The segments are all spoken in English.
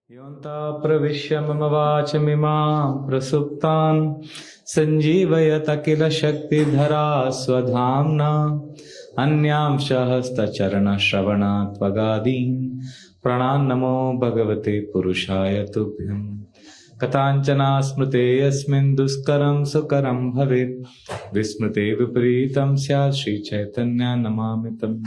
Yonta pravishya mama vachamimam prasuptan sanjeevayata kila shakti dhara swadhamna anyam shahasta charana shravana tvagadim pranannamo bhagavate purushaya tubhyam katanchana smrute yasmin duskaram sukaram bhavet vismrute vipritam syat Shri Chaitanya namamitam.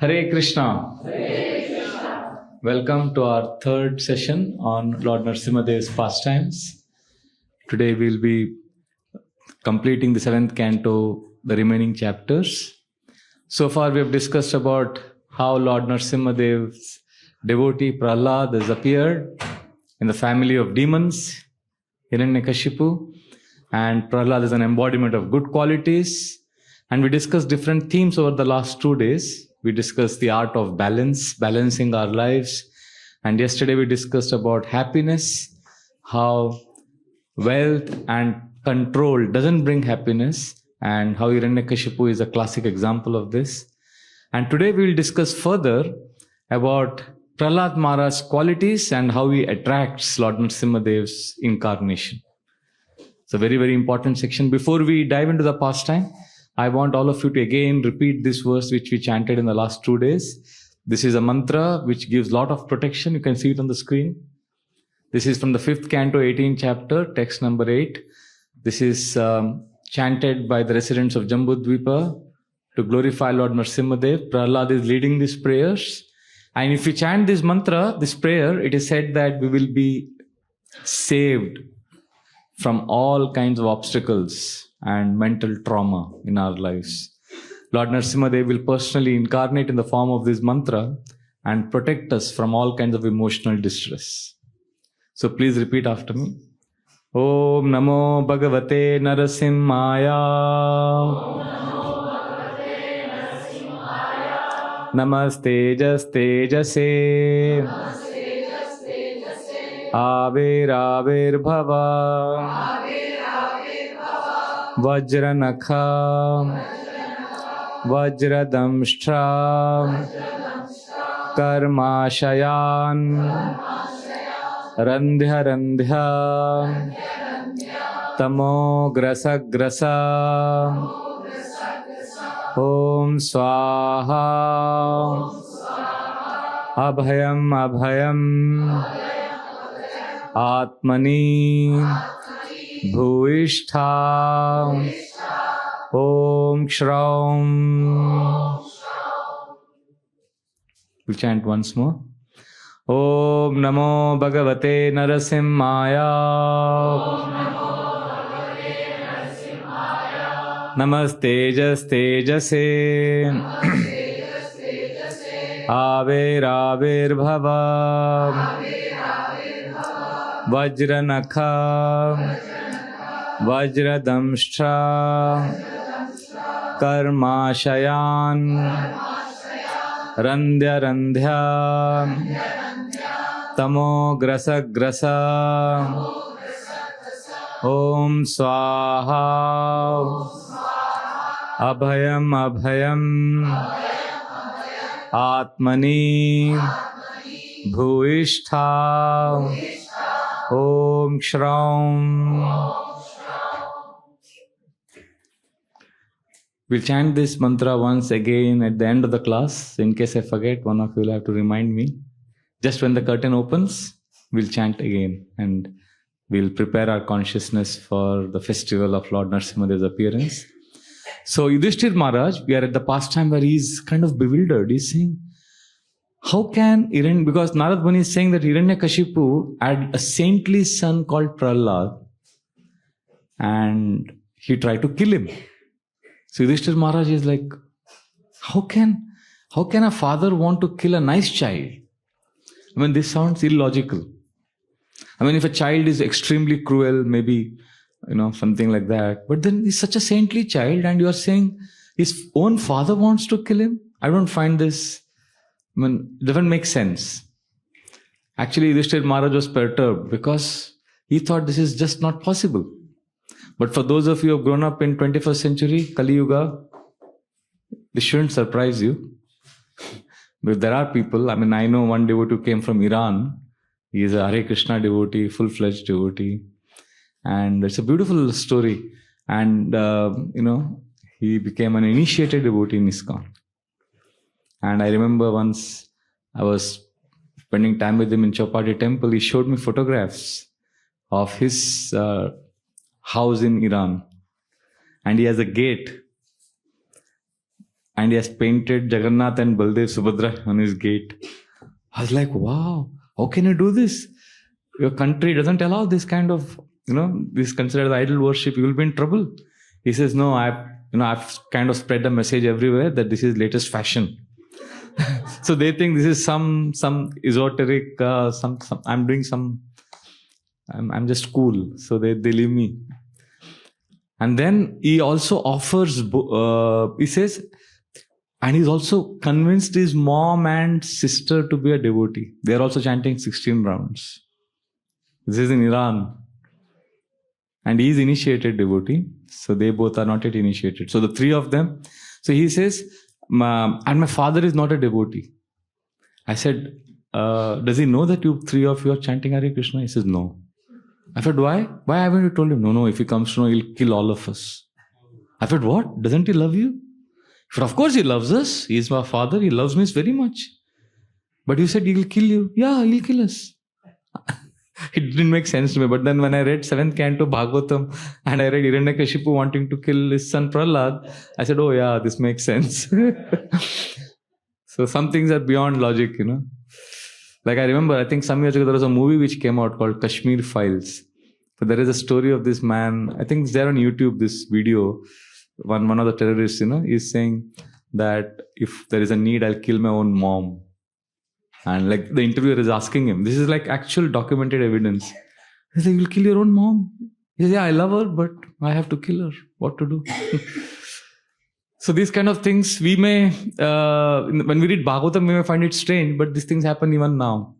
Hare Krishna. Hare Krishna. Welcome to our third session on Lord Narasimhadev's pastimes. Today we'll be completing the 7th canto, the remaining chapters. So far we have discussed about how Lord Narasimhadev's devotee Prahlad has appeared in the family of demons, Hiranyakashipu, and Prahlad is an embodiment of good qualities. And we discussed different themes over the last 2 days. We discussed the art of balance, balancing our lives. And yesterday we discussed about happiness, how wealth and control doesn't bring happiness, and how Hiranyakashipu is a classic example of this. And today we will discuss further about Prahlad Maharaj's qualities and how he attracts Lord Narasimhadev's incarnation. It's a very, very important section. Before we dive into the pastime, I want all of you to again repeat this verse which we chanted in the last 2 days. This is a mantra which gives a lot of protection. You can see it on the screen. This is from the 5th canto, 18th chapter, text number 8. This is chanted by the residents of Jambudvipa to glorify Lord Narasimhadev. Prahlad is leading these prayers. And if you chant this mantra, this prayer, it is said that we will be saved from all kinds of obstacles and mental trauma in our lives. Lord Narasimhadev will personally incarnate in the form of this mantra and protect us from all kinds of emotional distress. So please repeat after me. Om Namo Bhagavate Narasimhaya. Namaste Tejase. Avir Avir Bhava. Vajranakha, Vajradamshtra, Karmashayan, Randhya Randhya, Tamo Grasa Grasa, Om Swaha, Abhayam Abhayam, Atmani, Bhuishtha, Om Shraum. We'll chant once more. Om Namo Bhagavate Narasimhaya. Namaste Tejase. Avir Avir Bhava. Vajranakha. Vajradamshtra, Karmashayan, Randhya Randhya, Tamo Grasa Grasa, Om Swaha, Abhayam Abhayam, Atmani, Bhuishtha, Om Shraum. We'll chant this mantra once again at the end of the class. In case I forget, one of you will have to remind me. Just when the curtain opens, we'll chant again and we'll prepare our consciousness for the festival of Lord Narasimhadev's appearance. So Yudhishthir Maharaj, we are at the pastime where he's kind of bewildered. He's saying, how can because Narad Muni is saying that Hiranyakashipu had a saintly son called Prahlad and he tried to kill him. So Yudhishthir Maharaj is like, how can a father want to kill a nice child? I mean, this sounds illogical. I mean, if a child is extremely cruel, maybe, something like that. But then he's such a saintly child and you are saying his own father wants to kill him? I don't find this, it doesn't make sense. Actually, Yudhishthir Maharaj was perturbed because he thought this is just not possible. But for those of you who have grown up in 21st century, Kali Yuga, this shouldn't surprise you. But there are people, I know one devotee who came from Iran. He is a Hare Krishna devotee, full-fledged devotee. And it's a beautiful story. And, he became an initiated devotee in ISKCON. And I remember once I was spending time with him in Chowpatty temple. He showed me photographs of his house in Iran. And he has a gate. And he has painted Jagannath and Baldev Subhadra on his gate. I was like, wow, how can you do this? Your country doesn't allow this kind of, this considered idol worship. You will be in trouble. He says, no, I've kind of spread the message everywhere that this is latest fashion. So they think this is some esoteric, I'm doing I'm just cool. So they leave me. And then he also offers, he says, and he's also convinced his mom and sister to be a devotee. They're also chanting 16 rounds. This is in Iran. And he is initiated devotee. So they both are not yet initiated. So the three of them. So he says, and my father is not a devotee. I said, does he know that you three of you are chanting Hare Krishna? He says, no. I said, why? Why haven't you told him? No, if he comes to know, he'll kill all of us. I said, what? Doesn't he love you? He said, of course he loves us. He is my father. He loves me very much. But you said he'll kill you. Yeah, he'll kill us. It didn't make sense to me. But then when I read 7th Canto Bhagavatam and I read Hiranyakashipu wanting to kill his son Prahlad, I said, oh yeah, this makes sense. So some things are beyond logic, Like I remember, I think some years ago there was a movie which came out called Kashmir Files. But there is a story of this man, I think it's there on YouTube, this video. One of the terrorists, is saying that if there is a need, I'll kill my own mom. And like the interviewer is asking him, this is like actual documented evidence. He said, you'll kill your own mom? He said, yeah, I love her, but I have to kill her. What to do? So these kind of things, we may, when we read Bhagavatam, we may find it strange, but these things happen even now.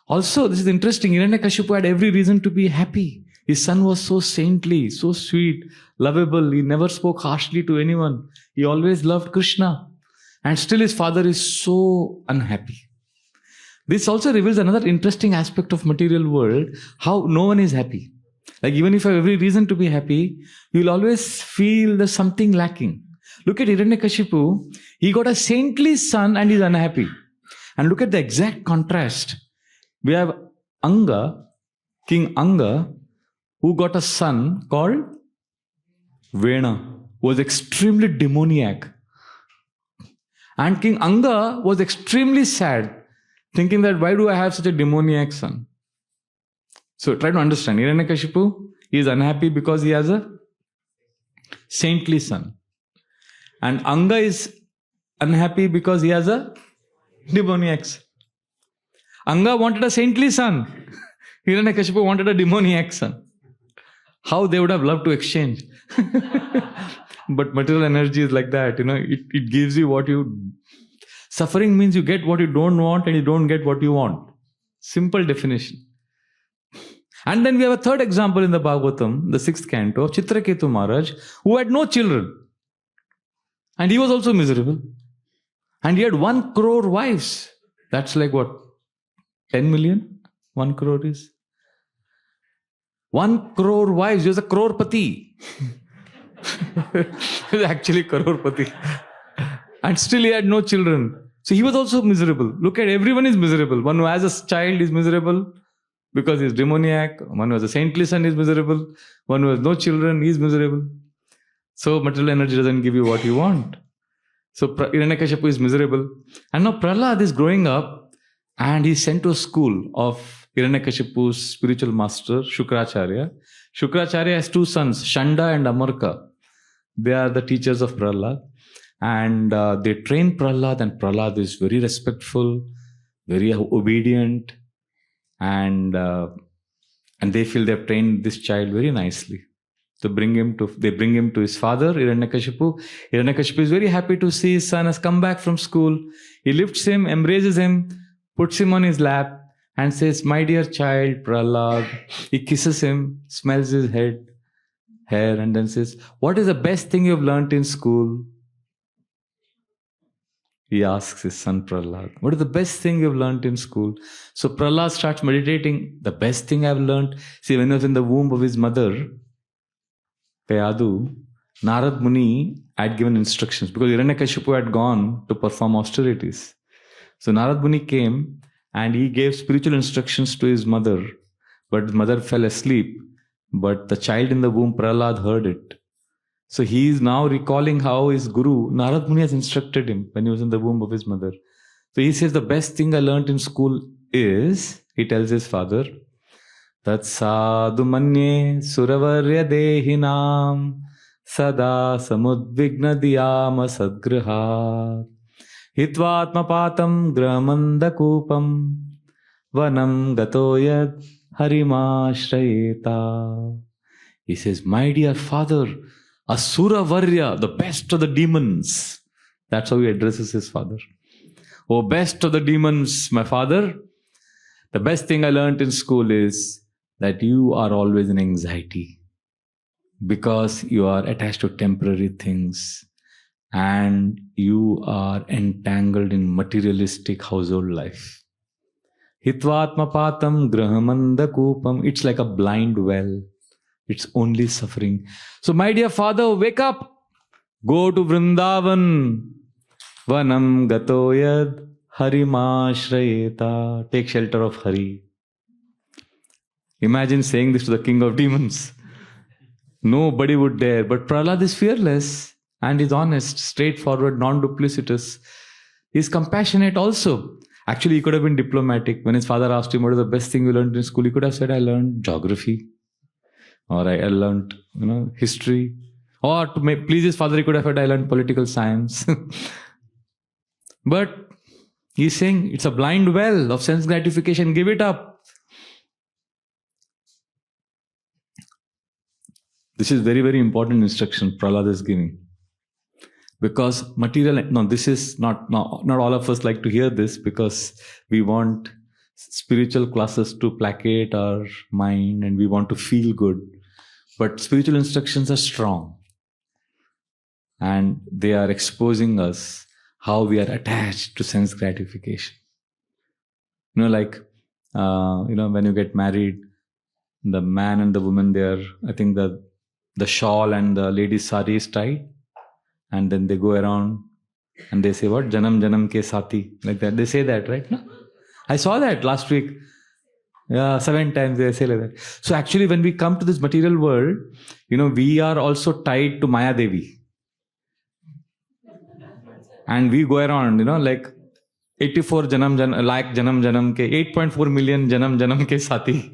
Also, this is interesting, Hiranyakashipu had every reason to be happy. His son was so saintly, so sweet, lovable. He never spoke harshly to anyone. He always loved Krishna. And still his father is so unhappy. This also reveals another interesting aspect of material world, how no one is happy. Like even if you have every reason to be happy, you will always feel there's something lacking. Look at Hiranyakashipu. He got a saintly son and he's unhappy. And look at the exact contrast. We have Anga, King Anga, who got a son called Vena, who was extremely demoniac. And King Anga was extremely sad, thinking that why do I have such a demoniac son? So try to understand. Hiranyakashipu, he is unhappy because he has a saintly son. And Anga is unhappy because he has a demoniac son. Anga wanted a saintly son. Hiranyakashipu wanted a demoniac son. How they would have loved to exchange. But material energy is like that, it gives you what you... Suffering means you get what you don't want and you don't get what you want. Simple definition. And then we have a third example in the Bhagavatam, the 6th canto, of Chitraketu Maharaj, who had no children. And he was also miserable. And he had 1 crore wives. That's like what? 10 million? 1 crore is? 1 crore wives. He was a crorepati. He was actually crorepati. And still he had no children. So he was also miserable. Look at everyone is miserable. One who has a child is miserable because he is demoniac. One who has a saintly son is miserable. One who has no children is miserable. So material energy doesn't give you what you want. So Hiranyakashipu is miserable. And now Prahlad is growing up and he's sent to a school of Hiranyakashipu's spiritual master, Shukracharya. Shukracharya has 2 sons, Shanda and Amarka. They are the teachers of Prahlad. And they train Prahlad, and Prahlad is very respectful, very obedient, and they feel they have trained this child very nicely. They bring him to his father, Hiranyakashipu. Hiranyakashipu is very happy to see his son has come back from school. He lifts him, embraces him, puts him on his lap, and says, "My dear child, Prahlad." He kisses him, smells his head. hair and then says, "What is the best thing you've learnt in school?" He asks his son Prahlad, "What is the best thing you've learnt in school?" So Prahlad starts meditating. The best thing I've learnt, see, when he was in the womb of his mother, Payadu, Narad Muni had given instructions because Hiranyakashipu had gone to perform austerities. So Narad Muni came and he gave spiritual instructions to his mother, but his mother fell asleep. But the child in the womb, Prahlad, heard it. So he is now recalling how his guru, Narad Muni, has instructed him when he was in the womb of his mother. So he says, the best thing I learnt in school is, he tells his father, Tat sadhu manye suravarya dehinam sada samudvigna diyama sadgrihat hitvatmapatam grahamandakupam vanam gatoyad harimashrayeta. He says, my dear father, Asura Varya, the best of the demons. That's how he addresses his father. Oh, best of the demons, my father. The best thing I learned in school is that you are always in anxiety because you are attached to temporary things and you are entangled in materialistic household life. Hitvatmapatam grahamandakupam. It's like a blind well. It's only suffering. So, my dear father, wake up. Go to Vrindavan. Vanam gatoyad harimashrayeta. Take shelter of Hari. Imagine saying this to the king of demons. Nobody would dare. But Prahlad is fearless and is honest, straightforward, non-duplicitous. He's compassionate also. Actually, he could have been diplomatic. When his father asked him, what is the best thing you learned in school? He could have said, I learned geography. Or I learned, history. Or to please his father, he could have said, I learned political science. But he's saying, it's a blind well of sense gratification. Give it up. This is very, very important instruction Prahlad is giving. Because this is not all of us like to hear this because we want spiritual classes to placate our mind and we want to feel good. But spiritual instructions are strong and they are exposing us how we are attached to sense gratification. When you get married, the man and the woman, I think the shawl and the lady's sari is tied. And then they go around and they say, what? Janam janam ke sati. Like that. They say that, right? No? I saw that last week. Yeah, 7 times they say like that. So actually when we come to this material world, we are also tied to Maya Devi. And we go around, like 84 lakh janam ke, 8.4 million janam ke sati.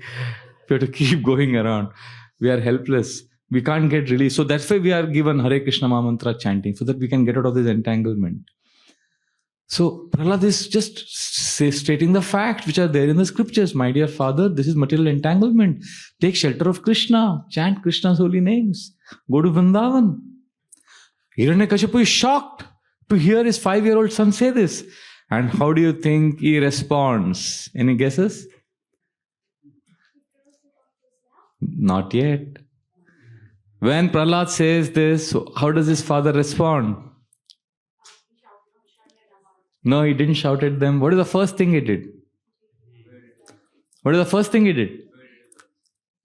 We have to keep going around. We are helpless. We can't get released. So that's why we are given Hare Krishna Maha Mantra chanting, so that we can get out of this entanglement. So Prahlad is just stating the facts which are there in the scriptures. My dear father, this is material entanglement. Take shelter of Krishna. Chant Krishna's holy names. Go to Vrindavan. Hiranyakashipu is shocked to hear his 5-year-old son say this. And how do you think he responds? Any guesses? Not yet. When Prahlad says this, how does his father respond? No, he didn't shout at them. What is the first thing he did? What is the first thing he did?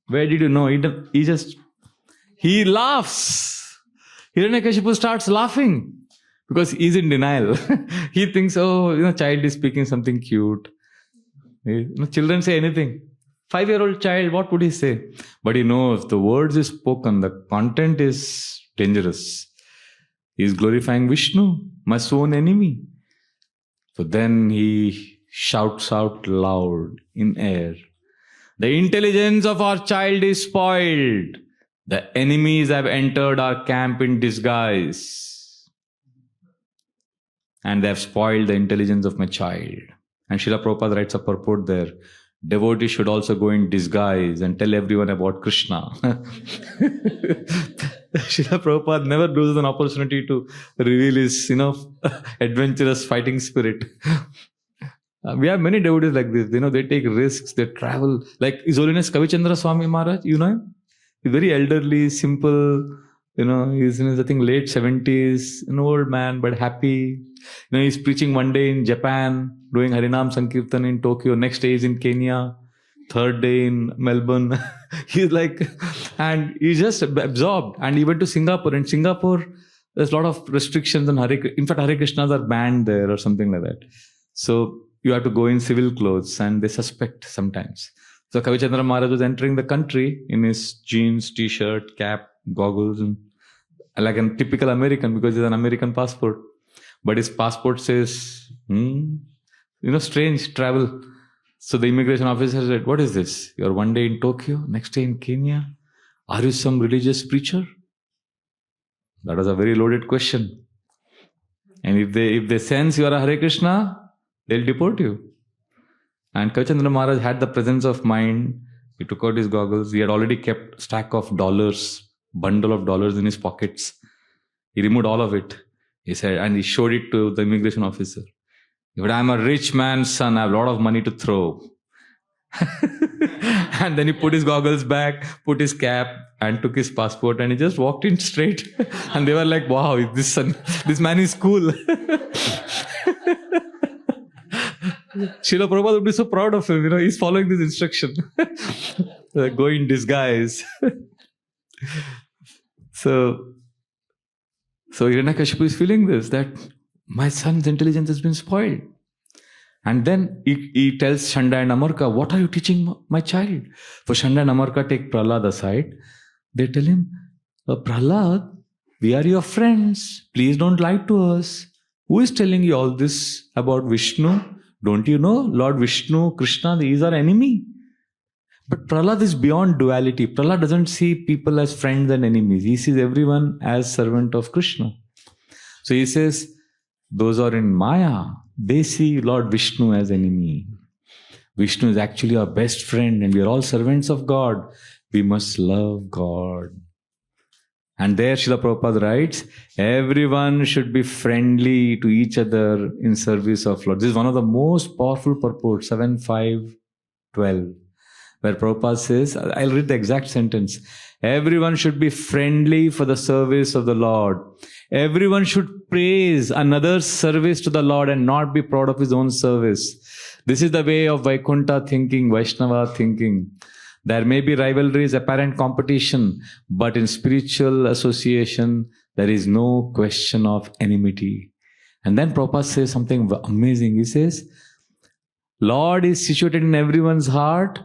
Where did you know? He laughs. Hiranyakashipu starts laughing because he's in denial. He thinks, child is speaking something cute. Children say anything. 5-year-old child, what would he say? But he knows the words is spoken, the content is dangerous. He is glorifying Vishnu, my sworn enemy. So then he shouts out loud in air, the intelligence of our child is spoiled. The enemies have entered our camp in disguise. And they have spoiled the intelligence of my child. And Srila Prabhupada writes a purport there. Devotees should also go in disguise and tell everyone about Krishna. Srila Prabhupada never loses an opportunity to reveal his, adventurous fighting spirit. We have many devotees like this. They take risks, they travel. Like His Holiness Kavichandra Swami Maharaj, you know him? He's very elderly, simple. He's in his, I think, late 70s, an old man, but happy. He's preaching one day in Japan, doing Harinam Sankirtan in Tokyo. Next day he's in Kenya. Third day in Melbourne. He's like, and he's just absorbed. And he went to Singapore. In Singapore, there's a lot of restrictions on in fact, Hare Krishnas are banned there or something like that. So you have to go in civil clothes, and they suspect sometimes. So Kavichandra Maharaj was entering the country in his jeans, t-shirt, cap, goggles, and like a typical American, because he's an American passport. But his passport says, strange travel. So the immigration officer said, "What is this? You're one day in Tokyo, next day in Kenya. Are you some religious preacher?" That was a very loaded question. And if they sense you are a Hare Krishna, they'll deport you. And Kavichandra Maharaj had the presence of mind. He took out his goggles. He had already kept a stack of dollars, bundle of dollars in his pockets. He removed all of it. He said, and he showed it to the immigration officer. But I'm a rich man's son. I have a lot of money to throw. And then he put his goggles back, put his cap, and took his passport, and he just walked in straight. And they were like, "Wow, this man is cool." Srila Prabhupada would be so proud of him. He's following this instruction. Go in disguise. So Hiranyakashipu is feeling this, that my son's intelligence has been spoiled. And then he tells Shanda and Amarka, "What are you teaching my child?" For Shanda and Amarka take Prahlad aside. They tell him, "Prahlad, we are your friends. Please don't lie to us. Who is telling you all this about Vishnu? Don't you know Lord Vishnu, Krishna, he is our enemy?" But Prahlad is beyond duality. Prahlad doesn't see people as friends and enemies. He sees everyone as servant of Krishna. So he says, those are in Maya. They see Lord Vishnu as enemy. Vishnu is actually our best friend, and we are all servants of God. We must love God. And there Srila Prabhupada writes, everyone should be friendly to each other in service of Lord. This is one of the most powerful purports, 7.5.12, where Prabhupada says, I'll read the exact sentence. Everyone should be friendly for the service of the Lord. Everyone should praise another's service to the Lord and not be proud of his own service. This is the way of Vaikuntha thinking, Vaishnava thinking. There may be rivalries, apparent competition, but in spiritual association, there is no question of enmity. And then Prabhupada says something amazing. He says, Lord is situated in everyone's heart,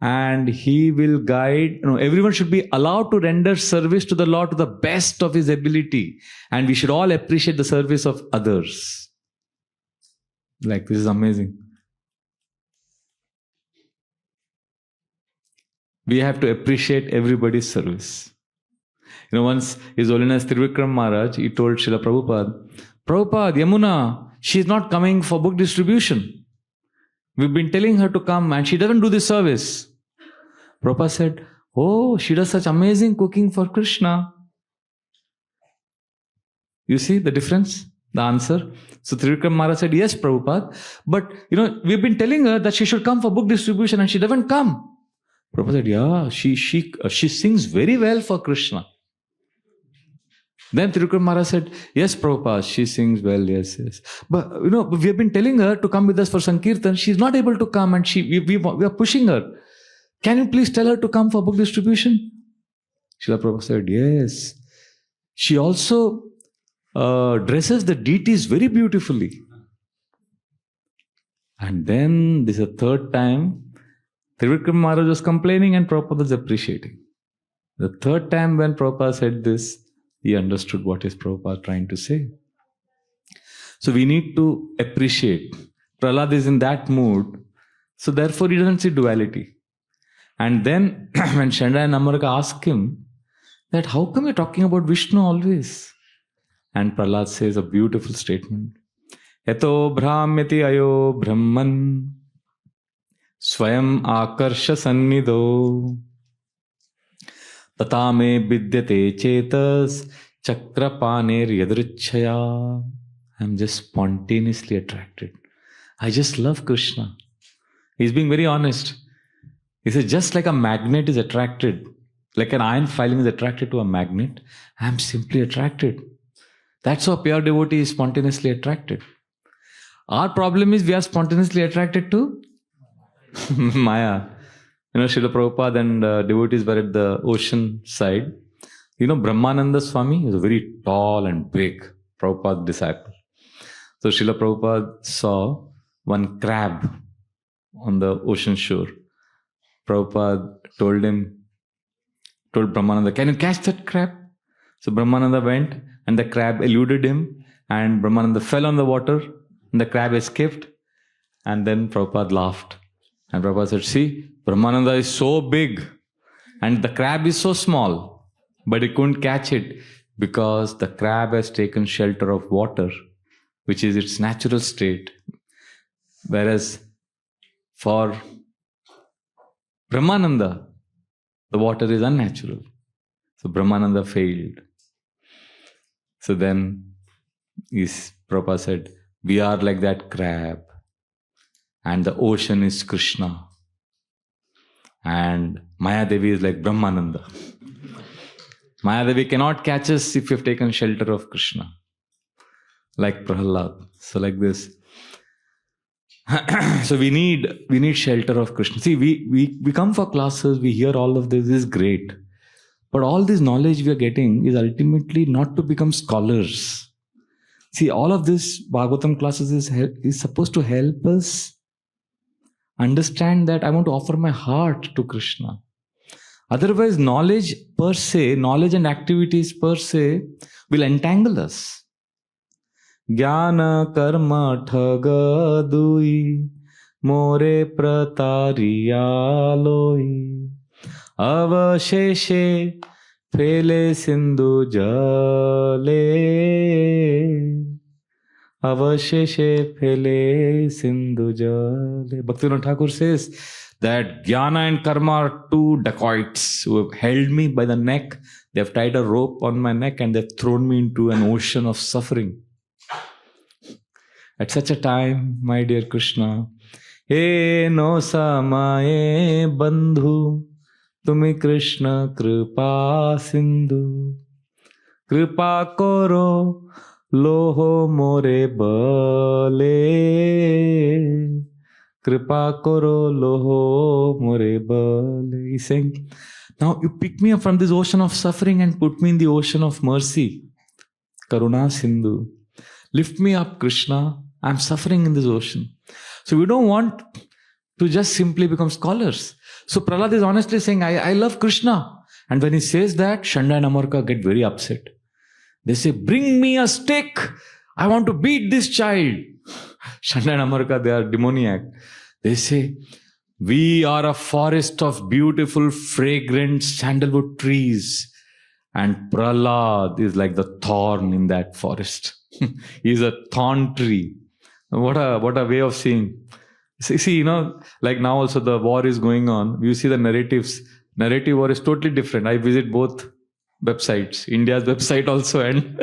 and he will guide. Everyone should be allowed to render service to the Lord to the best of his ability. And we should all appreciate the service of others. Like, this is amazing. We have to appreciate everybody's service. Once His Holiness Trivikram Maharaj, he told Srila Prabhupada, Yamuna, she's not coming for book distribution. We've been telling her to come and she doesn't do this service. Prabhupada said, oh, she does such amazing cooking for Krishna. You see the difference? The answer? So Trivikram Maharaj said, yes, Prabhupada. But, we've been telling her that she should come for book distribution and she doesn't come. Prabhupada said, yeah, she sings very well for Krishna. Then Trivikram Maharaj said, yes, Prabhupada, she sings well, yes. But, we have been telling her to come with us for Sankirtan. She's not able to come and we are pushing her. Can you please tell her to come for book distribution? Srila Prabhupada said, yes. She also dresses the deities very beautifully. And then this is the third time, Trivikram Maharaj was complaining and Prabhupada was appreciating. The third time when Prabhupada said this, he understood what is Prabhupada trying to say. So we need to appreciate. Prahlad is in that mood, so therefore he doesn't see duality. And then when Shanda and Amarka ask him that how come you're talking about Vishnu always? And Prahlad says a beautiful statement. Yato brahmyati ayo brahman swayam akarsha sannido tatame vidyate chetas chakrapaner yadrichaya. I'm just spontaneously attracted. I just love Krishna. He's being very honest. He says, just like a magnet is attracted Like an iron filling is attracted to a magnet, I am simply attracted. That's how pure devotee is spontaneously attracted. Our problem is we are spontaneously attracted to Maya. Srila Prabhupada and devotees were at the ocean side. Brahmananda Swami is a very tall and big Prabhupada disciple. So Srila Prabhupada saw one crab on the ocean shore. Prabhupada told Brahmananda, can you catch that crab? So Brahmananda went and the crab eluded him and Brahmananda fell on the water and the crab escaped. And then Prabhupada laughed. And Prabhupada said, see, Brahmananda is so big and the crab is so small, but he couldn't catch it because the crab has taken shelter of water, which is its natural state. Whereas for Brahmananda, the water is unnatural. So Brahmananda failed. So then Prabhupada said, we are like that crab and the ocean is Krishna and Maya Devi is like Brahmananda. Maya Devi cannot catch us if we have taken shelter of Krishna. Like Prahlad. So like this. So we need shelter of Krishna. See, we come for classes, we hear all of this is great. But all this knowledge we are getting is ultimately not to become scholars. See, all of this Bhagavatam classes is supposed to help us understand that I want to offer my heart to Krishna. Otherwise, knowledge and activities per se will entangle us. Jnana karma thaga dui more pratariya loi avasheshe phele sindhu jale avasheshe phele sindhu jale. Bhaktivinoda Thakur says that jnana and karma are two dacoits who have held me by the neck. They have tied a rope on my neck and they've thrown me into an ocean of suffering. At such a time, my dear Krishna, He no samaye bandhu, tumi Krishna kripa sindhu, kripa koro loho more bale, kripa koro loho more bale. He's saying, now you pick me up from this ocean of suffering and put me in the ocean of mercy, Karuna Sindhu. Lift me up, Krishna. I'm suffering in this ocean. So we don't want to just simply become scholars. So Prahlad is honestly saying, I love Krishna. And when he says that, Shanda and Amarka get very upset. They say, bring me a stick. I want to beat this child. Shanda and Amarka, they are demoniac. They say, we are a forest of beautiful, fragrant sandalwood trees. And Prahlad is like the thorn in that forest. He is a thorn tree. What a way of seeing. See, like now also the war is going on. You see the narratives. Narrative war is totally different. I visit both websites, India's website also and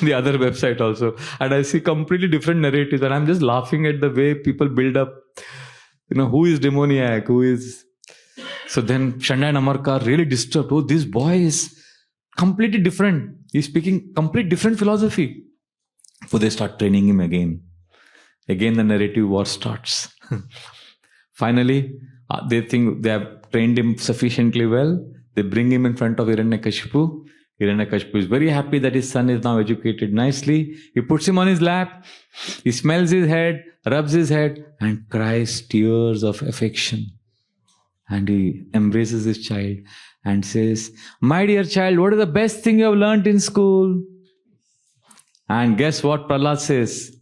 the other website also. And I see completely different narratives. And I'm just laughing at the way people build up, who is demoniac, who is... So then Shanda and Amarka are really disturbed. Oh, this boy is completely different. He's speaking complete different philosophy. So they start training him again. Again, the narrative war starts. Finally, they think they have trained him sufficiently well. They bring him in front of Hiranyakashipu. Hiranyakashipu is very happy that his son is now educated nicely. He puts him on his lap. He smells his head, rubs his head, and cries tears of affection. And he embraces his child and says, my dear child, what is the best thing you have learnt in school? And guess what Prahlad says?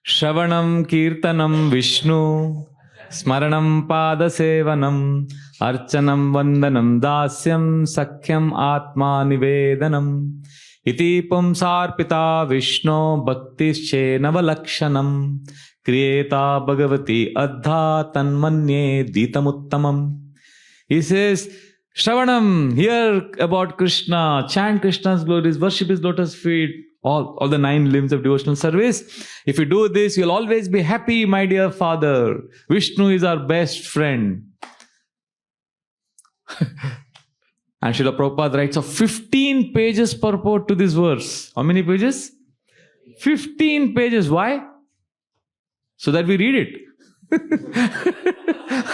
Shravanam Kirtanam Vishnu Smaranam Pada Sevanam Archanam Vandanam Dasyam Sakhyam Atma Nivedanam Iti Pumsarpita Vishnu Bhaktische Navalakshanam Kriyeta Bhagavati Adha Tanmanye Ditamuttamam. He says, Shravanam, hear about Krishna, chant Krishna's glories, worship his lotus feet, all the 9 limbs of devotional service. If you do this, you'll always be happy, my dear father. Vishnu is our best friend. And Srila Prabhupada writes of 15 pages purport to this verse. How many pages? 15 pages. Why? So that we read it.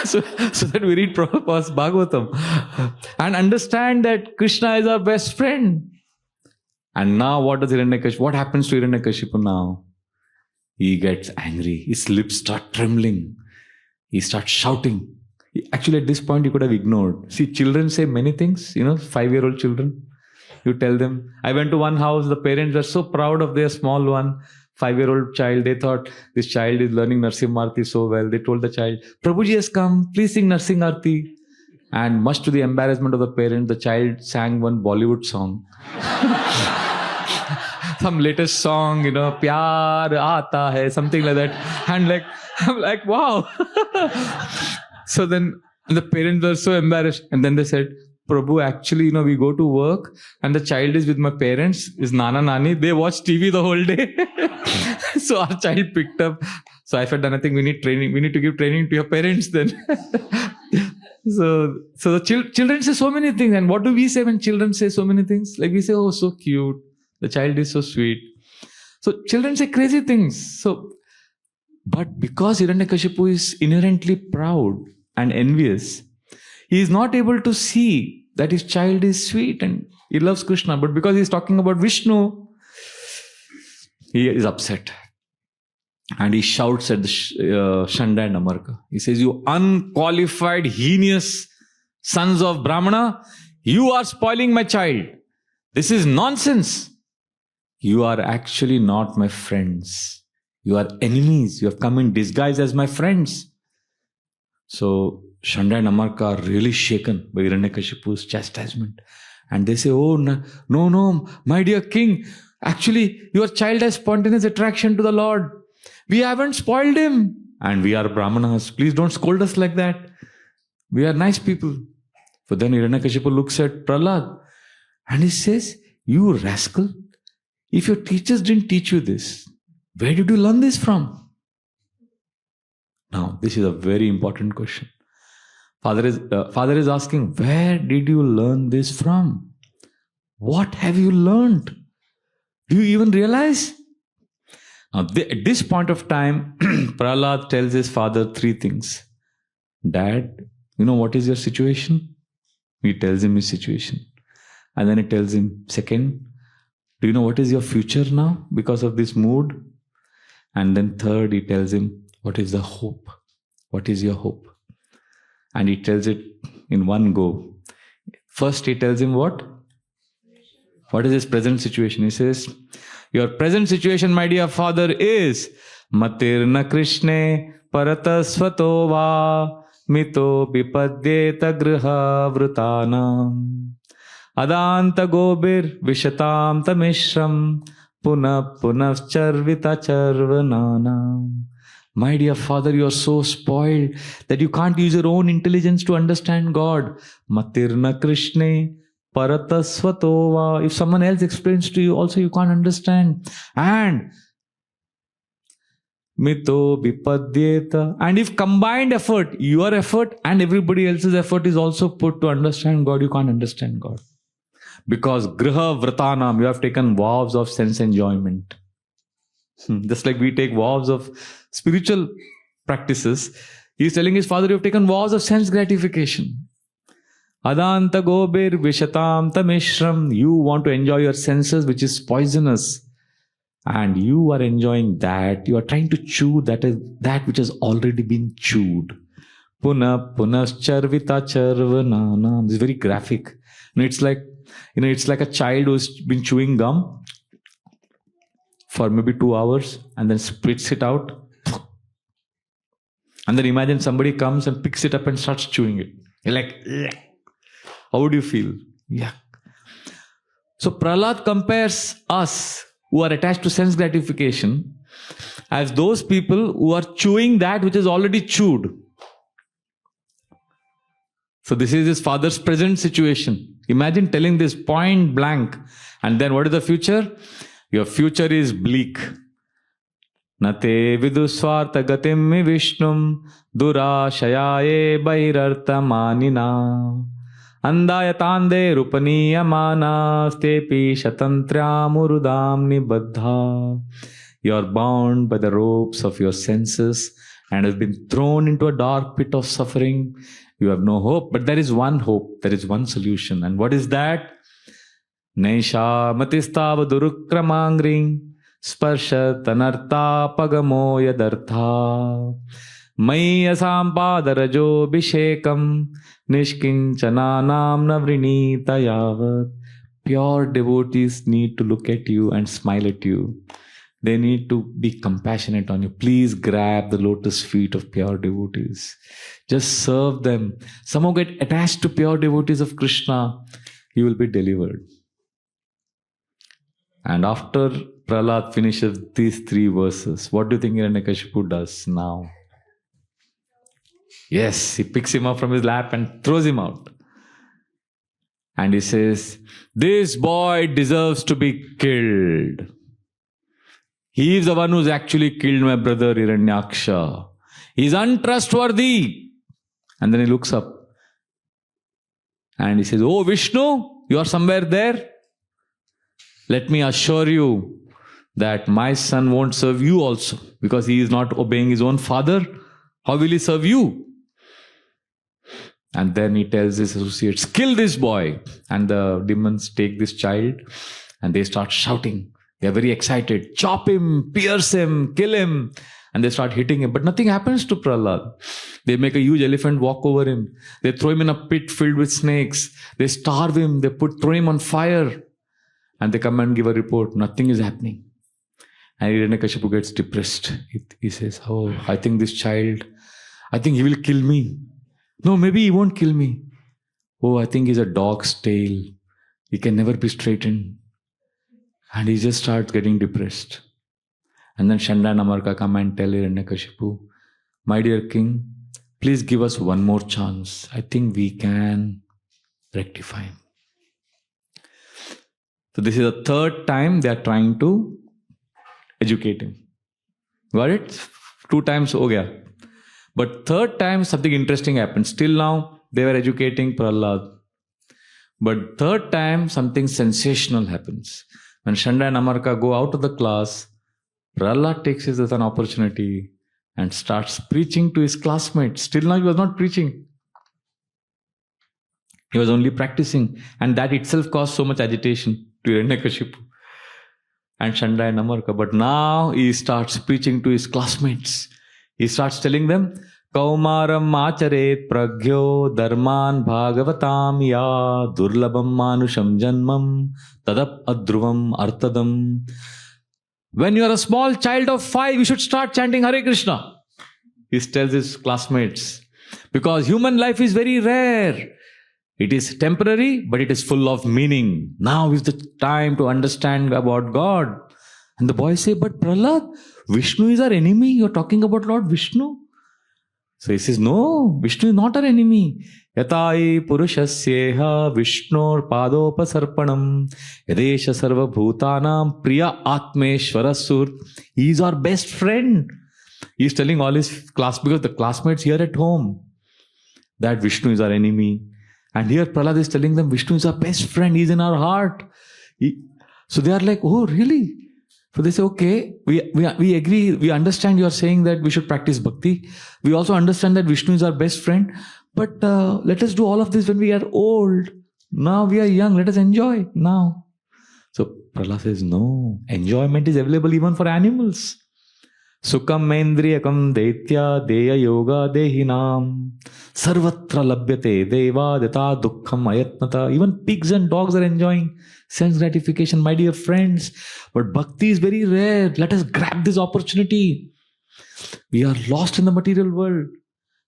so that we read Prabhupada's Bhagavatam and understand that Krishna is our best friend. And now what happens to Hiranyakashipu now? He gets angry. His lips start trembling. He starts shouting. Actually, at this point, he could have ignored. See, children say many things, 5-year-old children. You tell them. I went to one house, the parents were so proud of their small one, 5-year-old child. They thought this child is learning Narasimhadev so well. They told the child, Prabhuji has come, please sing Narasimhadev. And much to the embarrassment of the parents, the child sang one Bollywood song. Some latest song, Pyar Aata Hai, something like that. And I'm like, wow. So then the parents were so embarrassed. And then they said, Prabhu, actually, we go to work and the child is with my parents, is Nana Nani. They watch TV the whole day. So our child picked up. So I said, I think we need training. We need to give training to your parents then. So the children say so many things. And what do we say when children say so many things? Like we say, oh, so cute. The child is so sweet. So children say crazy things. But because Hiranyakashipu is inherently proud and envious, he is not able to see that his child is sweet and he loves Krishna. But because he is talking about Vishnu, he is upset. And he shouts at the Shanda and Amarka. He says, you unqualified, heinous sons of Brahmana, you are spoiling my child. This is nonsense. You are actually not my friends. You are enemies. You have come in disguise as my friends. So Shanda and Amarka are really shaken by Hiranyakashipu's chastisement. And they say, oh, no, my dear king, actually your child has spontaneous attraction to the Lord. We haven't spoiled him. And we are Brahmanas. Please don't scold us like that. We are nice people. But then Hiranyakashipu looks at Prahlad and he says, you rascal, if your teachers didn't teach you this, where did you learn this from? Now, this is a very important question. Father is asking, where did you learn this from? What have you learned? Do you even realize? Now, at this point of time, Prahlad tells his father 3 things. Dad, what is your situation? He tells him his situation. And then he tells him, second, do you know what is your future now because of this mood? And then third, he tells him, what is the hope? What is your hope? And he tells it in one go. First, he tells him what? What is his present situation? He says, your present situation, my dear father, is Matirna Krishne Paratasvato va Mito Bipadyeta Griha Vrutanam Adanta Gobir Vishatam Tamishram Puna Punavcharvita Charvananam. My dear father, you are so spoiled that you can't use your own intelligence to understand God. Matirna Krishne Paratasvatova. If someone else explains to you, also you can't understand. And Mito Bipadyeta. And if combined effort, your effort and everybody else's effort is also put to understand God, you can't understand God. Because Griha Vratanam, you have taken vows of sense enjoyment. Just like we take vows of spiritual practices, he is telling his father, you have taken vows of sense gratification. Adanta Gobir Vishatam Tamishram. You want to enjoy your senses, which is poisonous. And you are enjoying that. You are trying to chew that which has already been chewed. Punascharvita charvananam. This is very graphic. It's like a child who's been chewing gum for maybe 2 hours and then spits it out. And then imagine somebody comes and picks it up and starts chewing it. You're like, ugh. How would you feel? Yeah. So Prahlad compares us who are attached to sense gratification as those people who are chewing that which is already chewed. So this is his father's present situation. Imagine telling this point blank. And then what is the future? Your future is bleak. Nate vidusvarta gatim mi vishnum durashayaye bairarta manina Andayatande rupaniyamana stepi shatantryamurudam nibaddha. You are bound by the ropes of your senses and have been thrown into a dark pit of suffering. You have no hope, but there is one hope, there is one solution. And what is that? Naisha matistava durukramangring sparsha tanarta pagamo yadartha maya sampadarajo bhishekam nishkinchananam navrinita yavat. Pure devotees need to look at you and smile at you. They need to be compassionate on you. Please grab the lotus feet of pure devotees. Just serve them. Somehow get attached to pure devotees of Krishna. You will be delivered. And after Prahlad finishes these 3 verses, what do you think Hiranyakashipu does now? Yes, he picks him up from his lap and throws him out. And he says, this boy deserves to be killed. He is the one who's actually killed my brother Hiranyaksha. He is untrustworthy. And then he looks up and he says, oh Vishnu, you are somewhere there? Let me assure you that my son won't serve you also, because he is not obeying his own father. How will he serve you? And then he tells his associates, kill this boy. And the demons take this child and they start shouting. They are very excited. Chop him, pierce him, kill him. And they start hitting him. But nothing happens to Prahlad. They make a huge elephant walk over him. They throw him in a pit filled with snakes. They starve him. They throw him on fire. And they come and give a report. Nothing is happening. And Hiranyakashipu gets depressed. He says, oh, I think this child, I think he will kill me. No, maybe he won't kill me. Oh, I think he's a dog's tail. He can never be straightened. And he just starts getting depressed. And then Shanda and Amarka come and tell Hiranyakashipu, my dear king, please give us one more chance. I think we can rectify him. So this is the 3rd time they are trying to educate him. Got it? 2 times ho gaya. But 3rd time something interesting happened. Still now they were educating Prahlad. But 3rd time something sensational happens. When Shanda and Amarka go out of the class, Prahlad takes it as an opportunity and starts preaching to his classmates. Still now he was not preaching. He was only practicing. And that itself caused so much agitation to Hiranyakashipu and Shanda and Amarka. But now he starts preaching to his classmates. He starts telling them, Kaumaram acharet pragyo dharman bhagavatam ya durlabam manusham janmam tadap adruvam artadam. When you are a small child of 5, you should start chanting Hare Krishna. He tells his classmates. Because human life is very rare. It is temporary, but it is full of meaning. Now is the time to understand about God. And the boys say, but Prahlad, Vishnu is our enemy. You're talking about Lord Vishnu. So he says, no, Vishnu is not our enemy. Yatai purushasyeha Vishnur padopasarpanam yadesha sarva bhutanam priya atmeshvara sur. He is our best friend. He is telling all his class, because the classmates here at home, that Vishnu is our enemy. And here Prahlad is telling them, Vishnu is our best friend. He is in our heart. So they are like, oh, really? So they say, okay, we agree, we understand you are saying that we should practice bhakti. We also understand that Vishnu is our best friend. But let us do all of this when we are old. Now we are young, let us enjoy now. So Prahlad says, no, enjoyment is available even for animals. Sukham mendriyakam daitya deya yoga dehinam sarvatra labhyate deva deta dukkham ayatnata. Even pigs and dogs are enjoying sense gratification, my dear friends. But bhakti is very rare. Let us grab this opportunity. We are lost in the material world.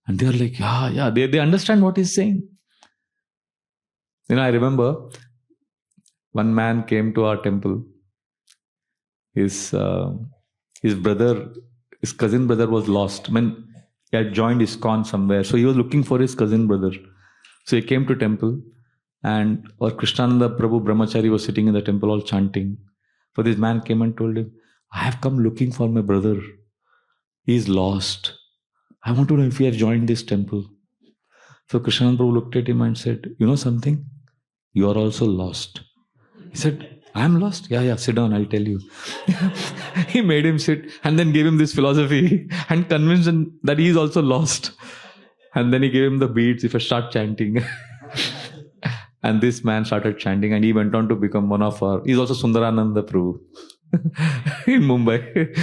And they are like, yeah, they understand what he's saying. I remember one man came to our temple. His brother, his cousin brother was lost. He had joined ISKCON somewhere. So he was looking for his cousin brother. So he came to temple, and our Krishnananda Prabhu Brahmachari was sitting in the temple all chanting. So this man came and told him, I have come looking for my brother. He is lost. I want to know if he has joined this temple. So Krishnanand Prabhu looked at him and said, you know something? You are also lost. He said, I am lost? Yeah, sit down, I'll tell you. He made him sit and then gave him this philosophy and convinced him that he is also lost. And then he gave him the beads, if I start chanting. And this man started chanting and he went on to become one of our, he's also Sundarananda Prabhu in Mumbai.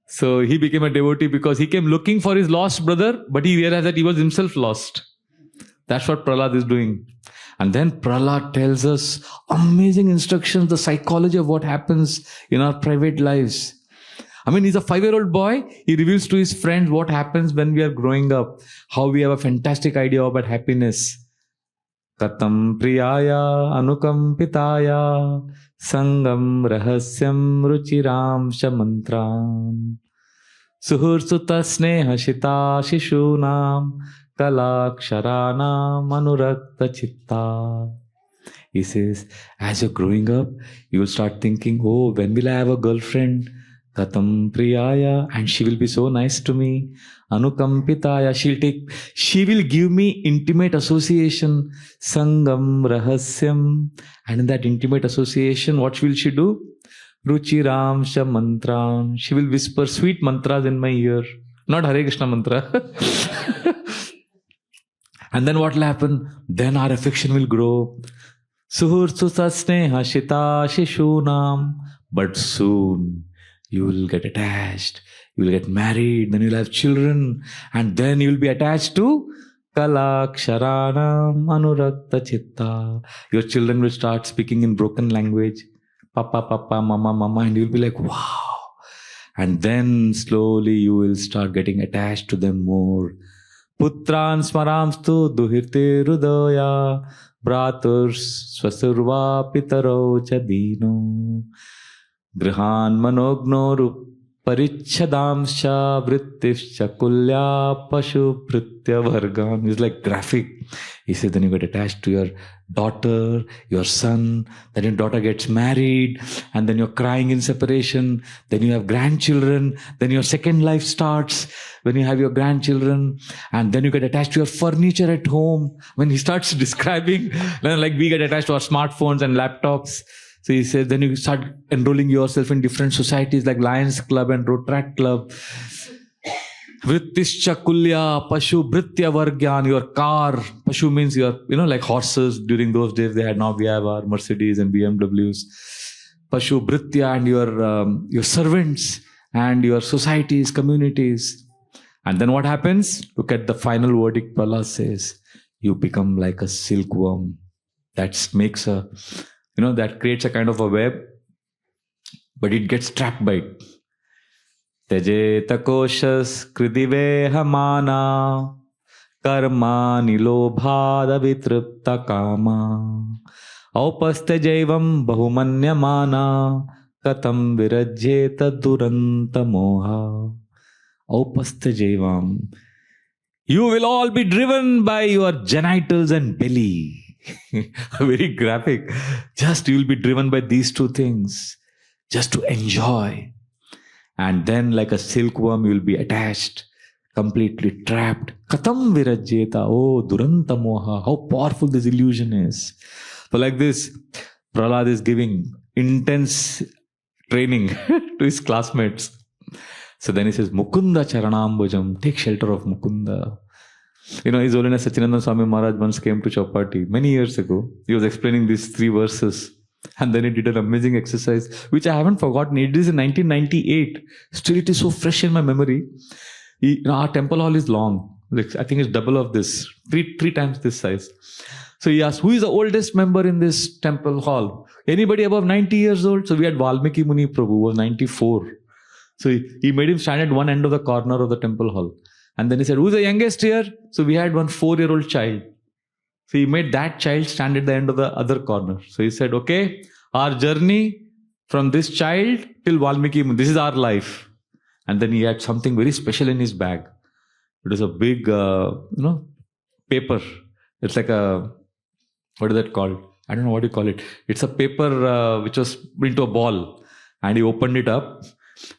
So he became a devotee because he came looking for his lost brother, but he realized that he was himself lost. That's what Prahlad is doing. And then Prahlad tells us amazing instructions, the psychology of what happens in our private lives. I mean, he's a 5-year-old boy. He reveals to his friends what happens when we are growing up, how we have a fantastic idea about happiness. Katam priyaya anukampitaya sangam rahasyam ruchiram shamantram suhursuta sneha shita shishunam kalaksharanam anurakta chitta. He says, as you're growing up, you will start thinking, oh, when will I have a girlfriend? Katam priyaya, and she will be so nice to me. Anukampitaya, she will give me intimate association. Sangam rahasyam, and in that intimate association, what will she do? Ruchiram mantram, she will whisper sweet mantras in my ear, not Hare Krishna mantra. And then what will happen? Then our affection will grow. Suhursuta sneha shita shishunam, but soon you will get attached, you will get married, then you'll have children, and then you'll be attached to Kalaksharanam Anurakta Chitta. Your children will start speaking in broken language. Papa, papa, mama, mama, and you'll be like, wow. And then slowly you will start getting attached to them more. Putran smaramstu duhirte rudaya braturs swasurva pitaro chadino. Grihan manognoru parichadamsha vrittivsha kulya pashu pritya vargan. It's like graphic. He said, then you get attached to your daughter, your son, then your daughter gets married, and then you're crying in separation, then you have grandchildren, then your second life starts when you have your grandchildren, and then you get attached to your furniture at home. When he starts describing, like we get attached to our smartphones and laptops. So he says, then you start enrolling yourself in different societies like Lions Club and Rotaract Club. Vrittischa kulya pashu britya vargyan, your car. Pashu means your, like horses. During those days they had, now we have our Mercedes and BMWs. Pashu britya, and your servants and your societies, communities. And then what happens? Look at the final verdict. Prahlad says, you become like a silkworm. That makes a, that creates a kind of a web, but it gets trapped by it. Tejeta koshas kridiveha mana karma nilobhada vitripta kama aupaste jaivam bahumanya mana katam virajyeta duranta moha. Aupaste jaivam. You will all be driven by your genitals and belly. Very graphic. Just you will be driven by these two things, just to enjoy. And then like a silkworm, you will be attached, completely trapped. Katam virajyeta. Oh, duranta moha. How powerful this illusion is. So like this, Prahlad is giving intense training to his classmates. So then he says, Mukunda charanambujam. Take shelter of Mukunda. His Holiness Sachinandan Swami Maharaj once came to Chowpatty many years ago. He was explaining these 3 verses. And then he did an amazing exercise, which I haven't forgotten. It is in 1998. Still, it is so fresh in my memory. Our temple hall is long. Like, I think it's double of this. Three times this size. So he asked, who is the oldest member in this temple hall? Anybody above 90 years old? So we had Valmiki Muni Prabhu, who was 94. So he made him stand at one end of the corner of the temple hall. And then he said, who's the youngest here? So we had one 4-year-old child. So he made that child stand at the end of the other corner. So he said, okay, our journey from this child till Valmiki, this is our life. And then he had something very special in his bag. It was a big, paper. It's like a, what is that called? I don't know what you call it. It's a paper which was into a ball. And he opened it up.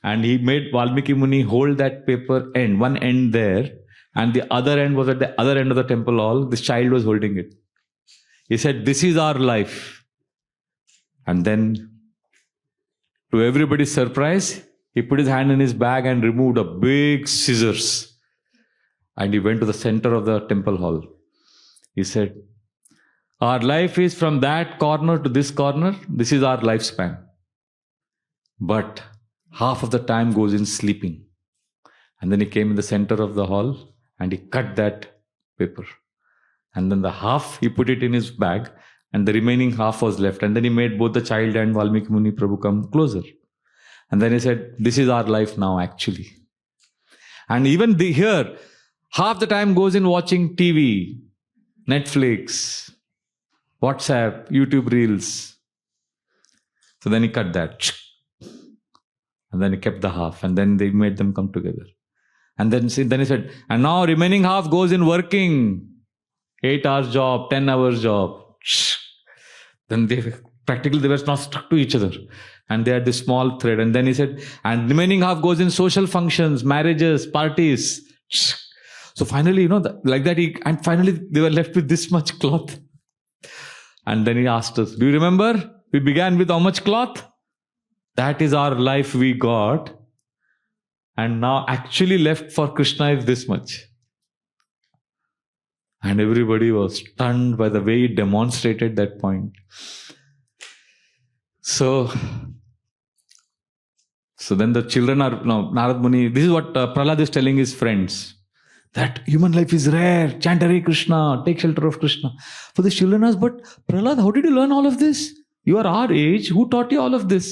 And he made Valmiki Muni hold that paper end, one end there. And the other end was at the other end of the temple hall. This child was holding it. He said, "This is our life." And then, to everybody's surprise, he put his hand in his bag and removed a big scissors. And he went to the center of the temple hall. He said, "Our life is from that corner to this corner. This is our lifespan. But half of the time goes in sleeping." And then he came in the center of the hall and he cut that paper. And then the half, he put it in his bag, and the remaining half was left. And then he made both the child and Valmiki Muni Prabhu come closer. And then he said, "This is our life now, actually." And even here, half the time goes in watching TV, Netflix, WhatsApp, YouTube Reels. So then he cut that. And then he kept the half. And then they made them come together. And then he said, "And now remaining half goes in working. 8 hours job, 10 hours job." Then they were not stuck to each other. And they had this small thread. And then he said, "And remaining half goes in social functions, marriages, parties." So finally, like that, and finally they were left with this much cloth. And then he asked us, "Do you remember? We began with how much cloth? That is our life we got. And now actually left for Krishna is this much." And everybody was stunned by the way he demonstrated that point. So then the children are, Narad Muni, this is what Prahlad is telling his friends, that human life is rare, chant Hare Krishna, take shelter of Krishna. For the children asked, "But Prahlad, how did you learn all of this? You are our age, who taught you all of this?"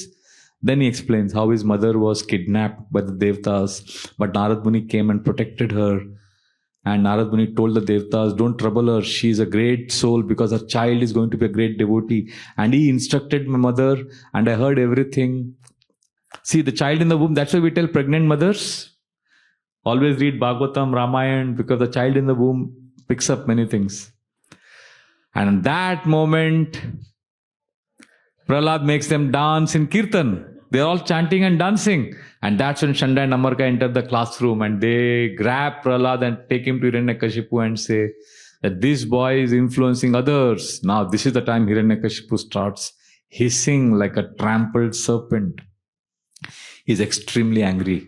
Then he explains how his mother was kidnapped by the Devtas, but Narad Muni came and protected her. And Narad Muni told the Devtas, "Don't trouble her, she is a great soul because her child is going to be a great devotee." And he instructed my mother, and I heard everything. See, the child in the womb, that's why we tell pregnant mothers, always read Bhagavatam, Ramayana, because the child in the womb picks up many things. And in that moment, Prahlad makes them dance in Kirtan. They're all chanting and dancing. And that's when Shanda and Amarka enter the classroom and they grab Prahlad and take him to Hiranyakashipu and say that this boy is influencing others. Now this is the time Hiranyakashipu starts hissing like a trampled serpent. He's extremely angry.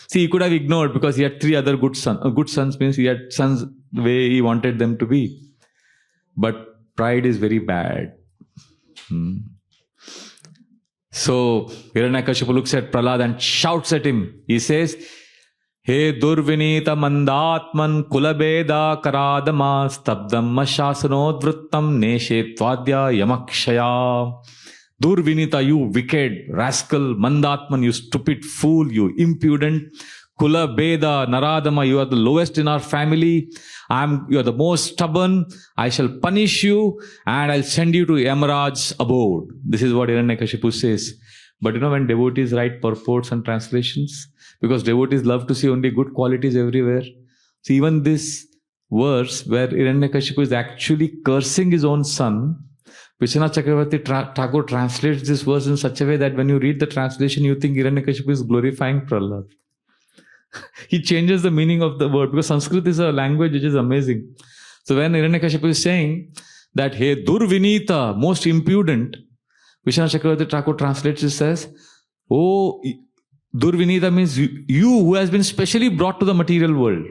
See, he could have ignored because he had 3 other good sons. Good sons means he had sons the way he wanted them to be. But pride is very bad. So Hiranyakashipu looks at Prahlad and shouts at him. He says, "He Durvinita Mandatman Kulabeda Karadama Stabdam Shasanodvrittam Neshe Twadya Yamakshaya." Durvinita, you wicked rascal, Mandatman, you stupid fool, you impudent, Kula Beda Naradama, you are the lowest in our family. You are the most stubborn. I shall punish you and I'll send you to Yamaraj's abode. This is what Hiranyakashipu says. But when devotees write purports and translations, because devotees love to see only good qualities everywhere. So even this verse where Hiranyakashipu is actually cursing his own son, Vishwanath Chakravarti Thakur translates this verse in such a way that when you read the translation, you think Hiranyakashipu is glorifying Prahlad. He changes the meaning of the word because Sanskrit is a language which is amazing. So when Hiranyakashipu is saying that, "Hey Durvinita, most impudent," Vishwanath Chakravarti Thakur translates this as, "Oh, Durvinita means you who has been specially brought to the material world."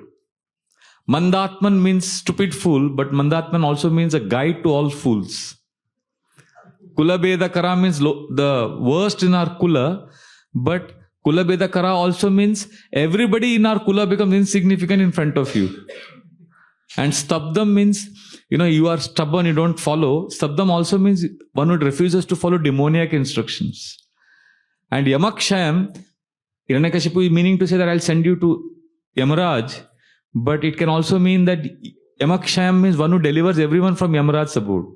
Mandatman means stupid fool, but Mandatman also means a guide to all fools. Kula Beda Kara means the worst in our Kula, but Kula Beda Kara also means everybody in our Kula becomes insignificant in front of you. And Stabdam means, you are stubborn, you don't follow. Stabdam also means one who refuses to follow demoniac instructions. And Yamakshayam, Hiranyakashipu is meaning to say that I'll send you to Yamaraj, but it can also mean that Yamakshayam means one who delivers everyone from Yamaraj's abode.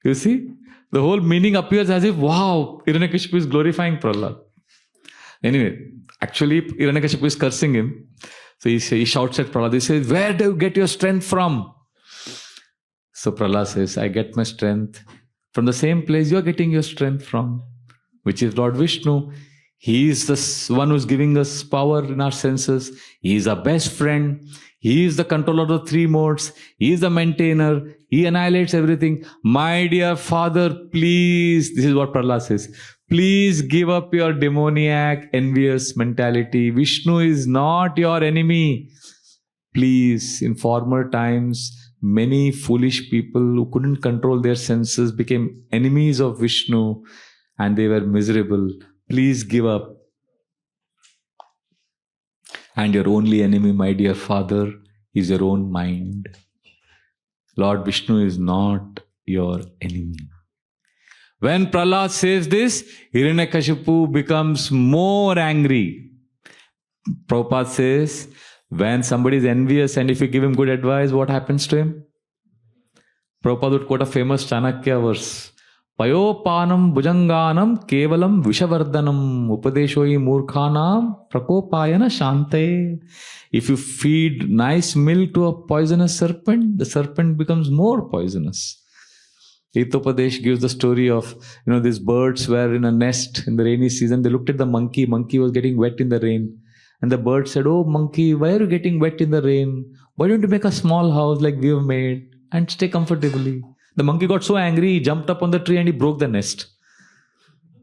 You see? The whole meaning appears as if, wow, Hiranyakashipu is glorifying Prahlad. Anyway, actually, Hiranyakashipu is cursing him. So he shouts at Prahlad. He says, "Where do you get your strength from?" So Prahlad says, "I get my strength from the same place you are getting your strength from, which is Lord Vishnu. He is the one who's giving us power in our senses. He is our best friend. He is the controller of the three modes. He is the maintainer. He annihilates everything. My dear Father, please, this is what Prahlad says, please give up your demoniac, envious mentality. Vishnu is not your enemy. Please, in former times, many foolish people who couldn't control their senses became enemies of Vishnu and they were miserable. Please give up. And your only enemy, my dear Father, is your own mind. Lord Vishnu is not your enemy. When Prahlad says this, Hiranyakashipu becomes more angry. Prabhupada says, when somebody is envious and if you give him good advice, what happens to him? Prabhupada would quote a famous Chanakya verse. Payopanam bhujanganam kevalam vishavardhanam upadeshoi murkhanam prakopayana shante. If you feed nice milk to a poisonous serpent, the serpent becomes more poisonous. Hitopadesh gives the story of, these birds were in a nest in the rainy season. They looked at the monkey. Monkey was getting wet in the rain. And the bird said, "Oh monkey, why are you getting wet in the rain? Why don't you make a small house like we have made and stay comfortably?" The monkey got so angry, he jumped up on the tree and he broke the nest.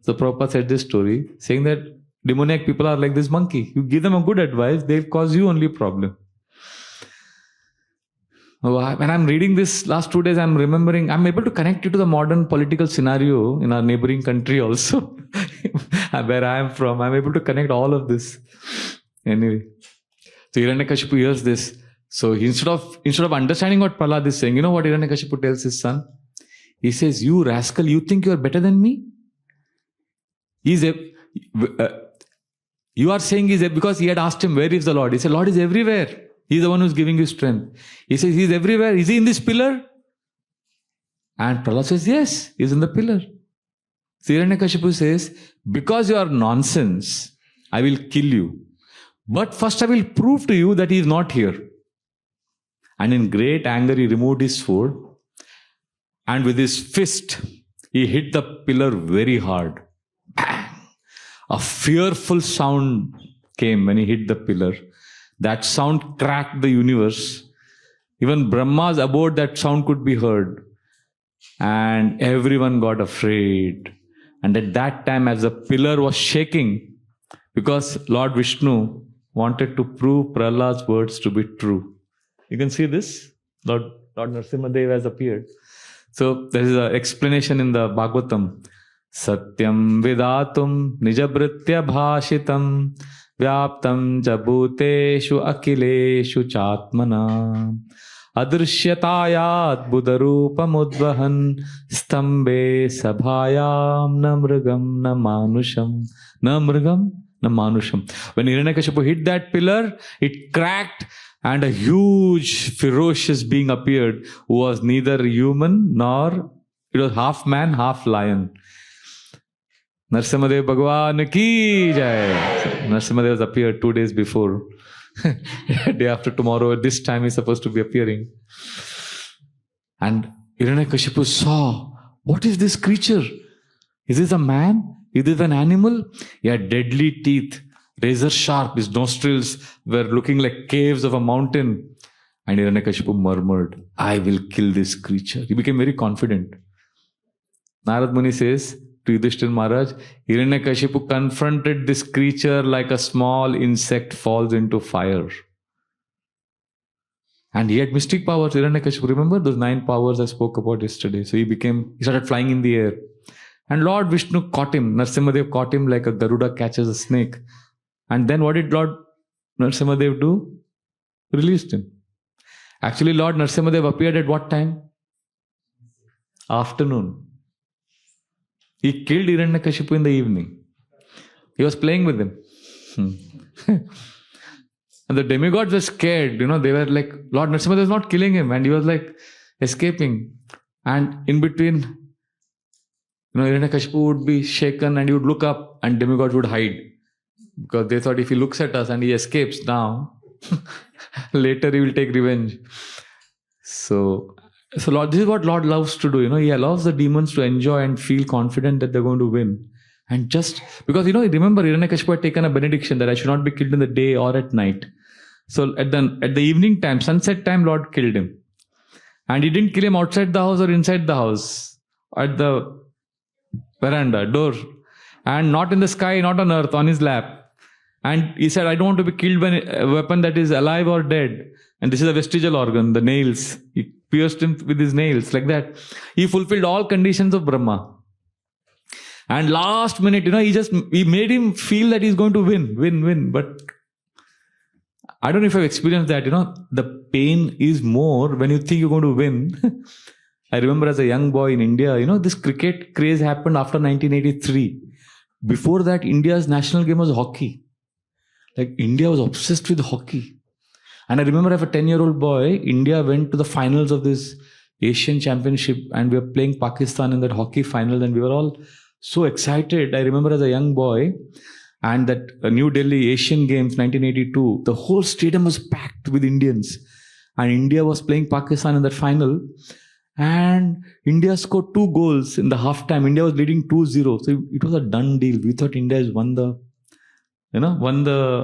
So Prabhupada said this story, saying that demoniac people are like this monkey. You give them a good advice, they'll cause you only problem. When I'm reading this last 2 days, I'm remembering, I'm able to connect it to the modern political scenario in our neighboring country also. Where I am from, I'm able to connect all of this. Anyway, so Hiranyakashipu hears this. So instead of understanding what Prahlad is saying, you know what Hiranyakashipu tells his son? He says, "You rascal, you think you are better than me? You are saying because he had asked him, where is the Lord? He said, Lord is everywhere. He's the one who's giving you strength. He says, he's everywhere. Is he in this pillar? And Prahlad says, yes, he's in the pillar. So Hiranyakashipu says, because you are nonsense, I will kill you. But first I will prove to you that he is not here. And in great anger, he removed his sword. And with his fist, he hit the pillar very hard. Bang! A fearful sound came when he hit the pillar. That sound cracked the universe. Even Brahma's abode, that sound could be heard. And everyone got afraid. And at that time, as the pillar was shaking, because Lord Vishnu wanted to prove Prahlad's words to be true. You can see this. Lord Narasimhadev has appeared. So there is an explanation in the Bhagavatam. Satyam vidatum nijabritya bhashitam vyaptam jabhuteshu akileshu chatmana adrishyatayat buddharupam udvahan stambhe sabhayam namragam namanusham. Namragam namanusham. When Hiranyakashipu hit that pillar, it cracked and a huge ferocious being appeared who was neither human nor, it was half man, half lion. Narasimhadev Bhagwan ki jai. Narasimhadev has appeared 2 days before. Day after tomorrow, at this time he's supposed to be appearing. And Hiranyakashipu saw, what is this creature? Is this a man? Is this an animal? He had deadly teeth, razor sharp. His nostrils were looking like caves of a mountain. And Hiranyakashipu murmured, I will kill this creature. He became very confident. Narad Muni says to Yudhishthira Maharaj, Hiranyakashipu confronted this creature like a small insect falls into fire. And he had mystic powers. Hiranyakashipu, remember those 9 powers I spoke about yesterday? So he started flying in the air. And Lord Vishnu caught him. Narasimhadev caught him like a Garuda catches a snake. And then what did Lord Narasimhadev do? Released him. Actually, Lord Narasimhadev appeared at what time? Afternoon. He killed Hiranyakashipu in the evening. He was playing with him. And the demigods were scared. They were like, Lord Narasimhadev is not killing him. And he was like escaping. And in between, Hiranyakashipu would be shaken and he would look up and demigods would hide. Because they thought if he looks at us and he escapes now, later he will take revenge. So Lord, this is what Lord loves to do. He allows the demons to enjoy and feel confident that they're going to win. And just because, remember Hiranyakashipu had taken a benediction that I should not be killed in the day or at night. So at the evening time, sunset time, Lord killed him. And he didn't kill him outside the house or inside the house, at the veranda, door. And not in the sky, not on earth, on his lap. And he said, I don't want to be killed by a weapon that is alive or dead. And this is a vestigial organ, the nails. He pierced him with his nails, like that. He fulfilled all conditions of Brahma. And last minute, he made him feel that he's going to win. But I don't know if I've experienced that, the pain is more when you think you're going to win. I remember as a young boy in India, this cricket craze happened after 1983. Before that, India's national game was hockey. Like, India was obsessed with hockey. And I remember as a 10-year-old boy, India went to the finals of this Asian Championship and we were playing Pakistan in that hockey final and we were all so excited. I remember as a young boy, and that New Delhi Asian Games 1982, the whole stadium was packed with Indians. And India was playing Pakistan in that final. And India scored 2 goals in the halftime. India was leading 2-0. So it was a done deal. We thought India has won the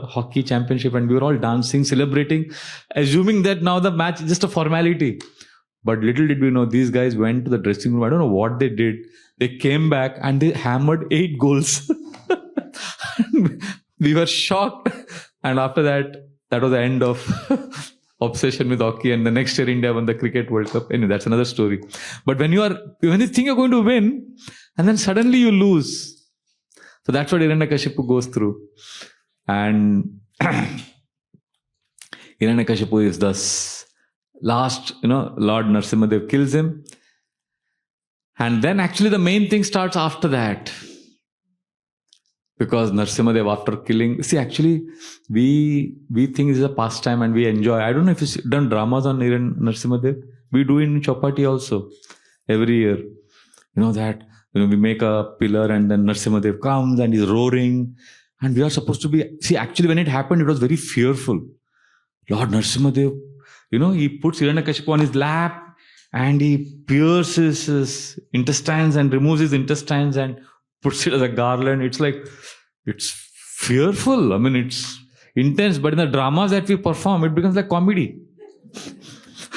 hockey championship, and we were all dancing, celebrating, assuming that now the match is just a formality. But little did we know, these guys went to the dressing room. I don't know what they did. They came back and they hammered 8 goals. We were shocked. And after that was the end of obsession with hockey. And the next year, India won the Cricket World Cup. Anyway, that's another story. But when you think you're going to win, and then suddenly you lose. So that's what Hiranyakashipu goes through. And Hiranyakashipu is thus last, Lord Narasimhadev kills him. And then actually the main thing starts after that. Because Narasimhadev, after killing, actually we think this is a pastime and we enjoy. I don't know if you've done dramas on Narasimhadev. We do it in Chopati also every year. We make a pillar and then Narasimhadev comes and he's roaring. And we are supposed to be... actually when it happened, it was very fearful. Lord Narasimhadev, he puts Hiranyakashipu on his lap and he pierces his intestines and removes his intestines and puts it as a garland. It's fearful. I mean, it's intense. But in the dramas that we perform, it becomes like comedy.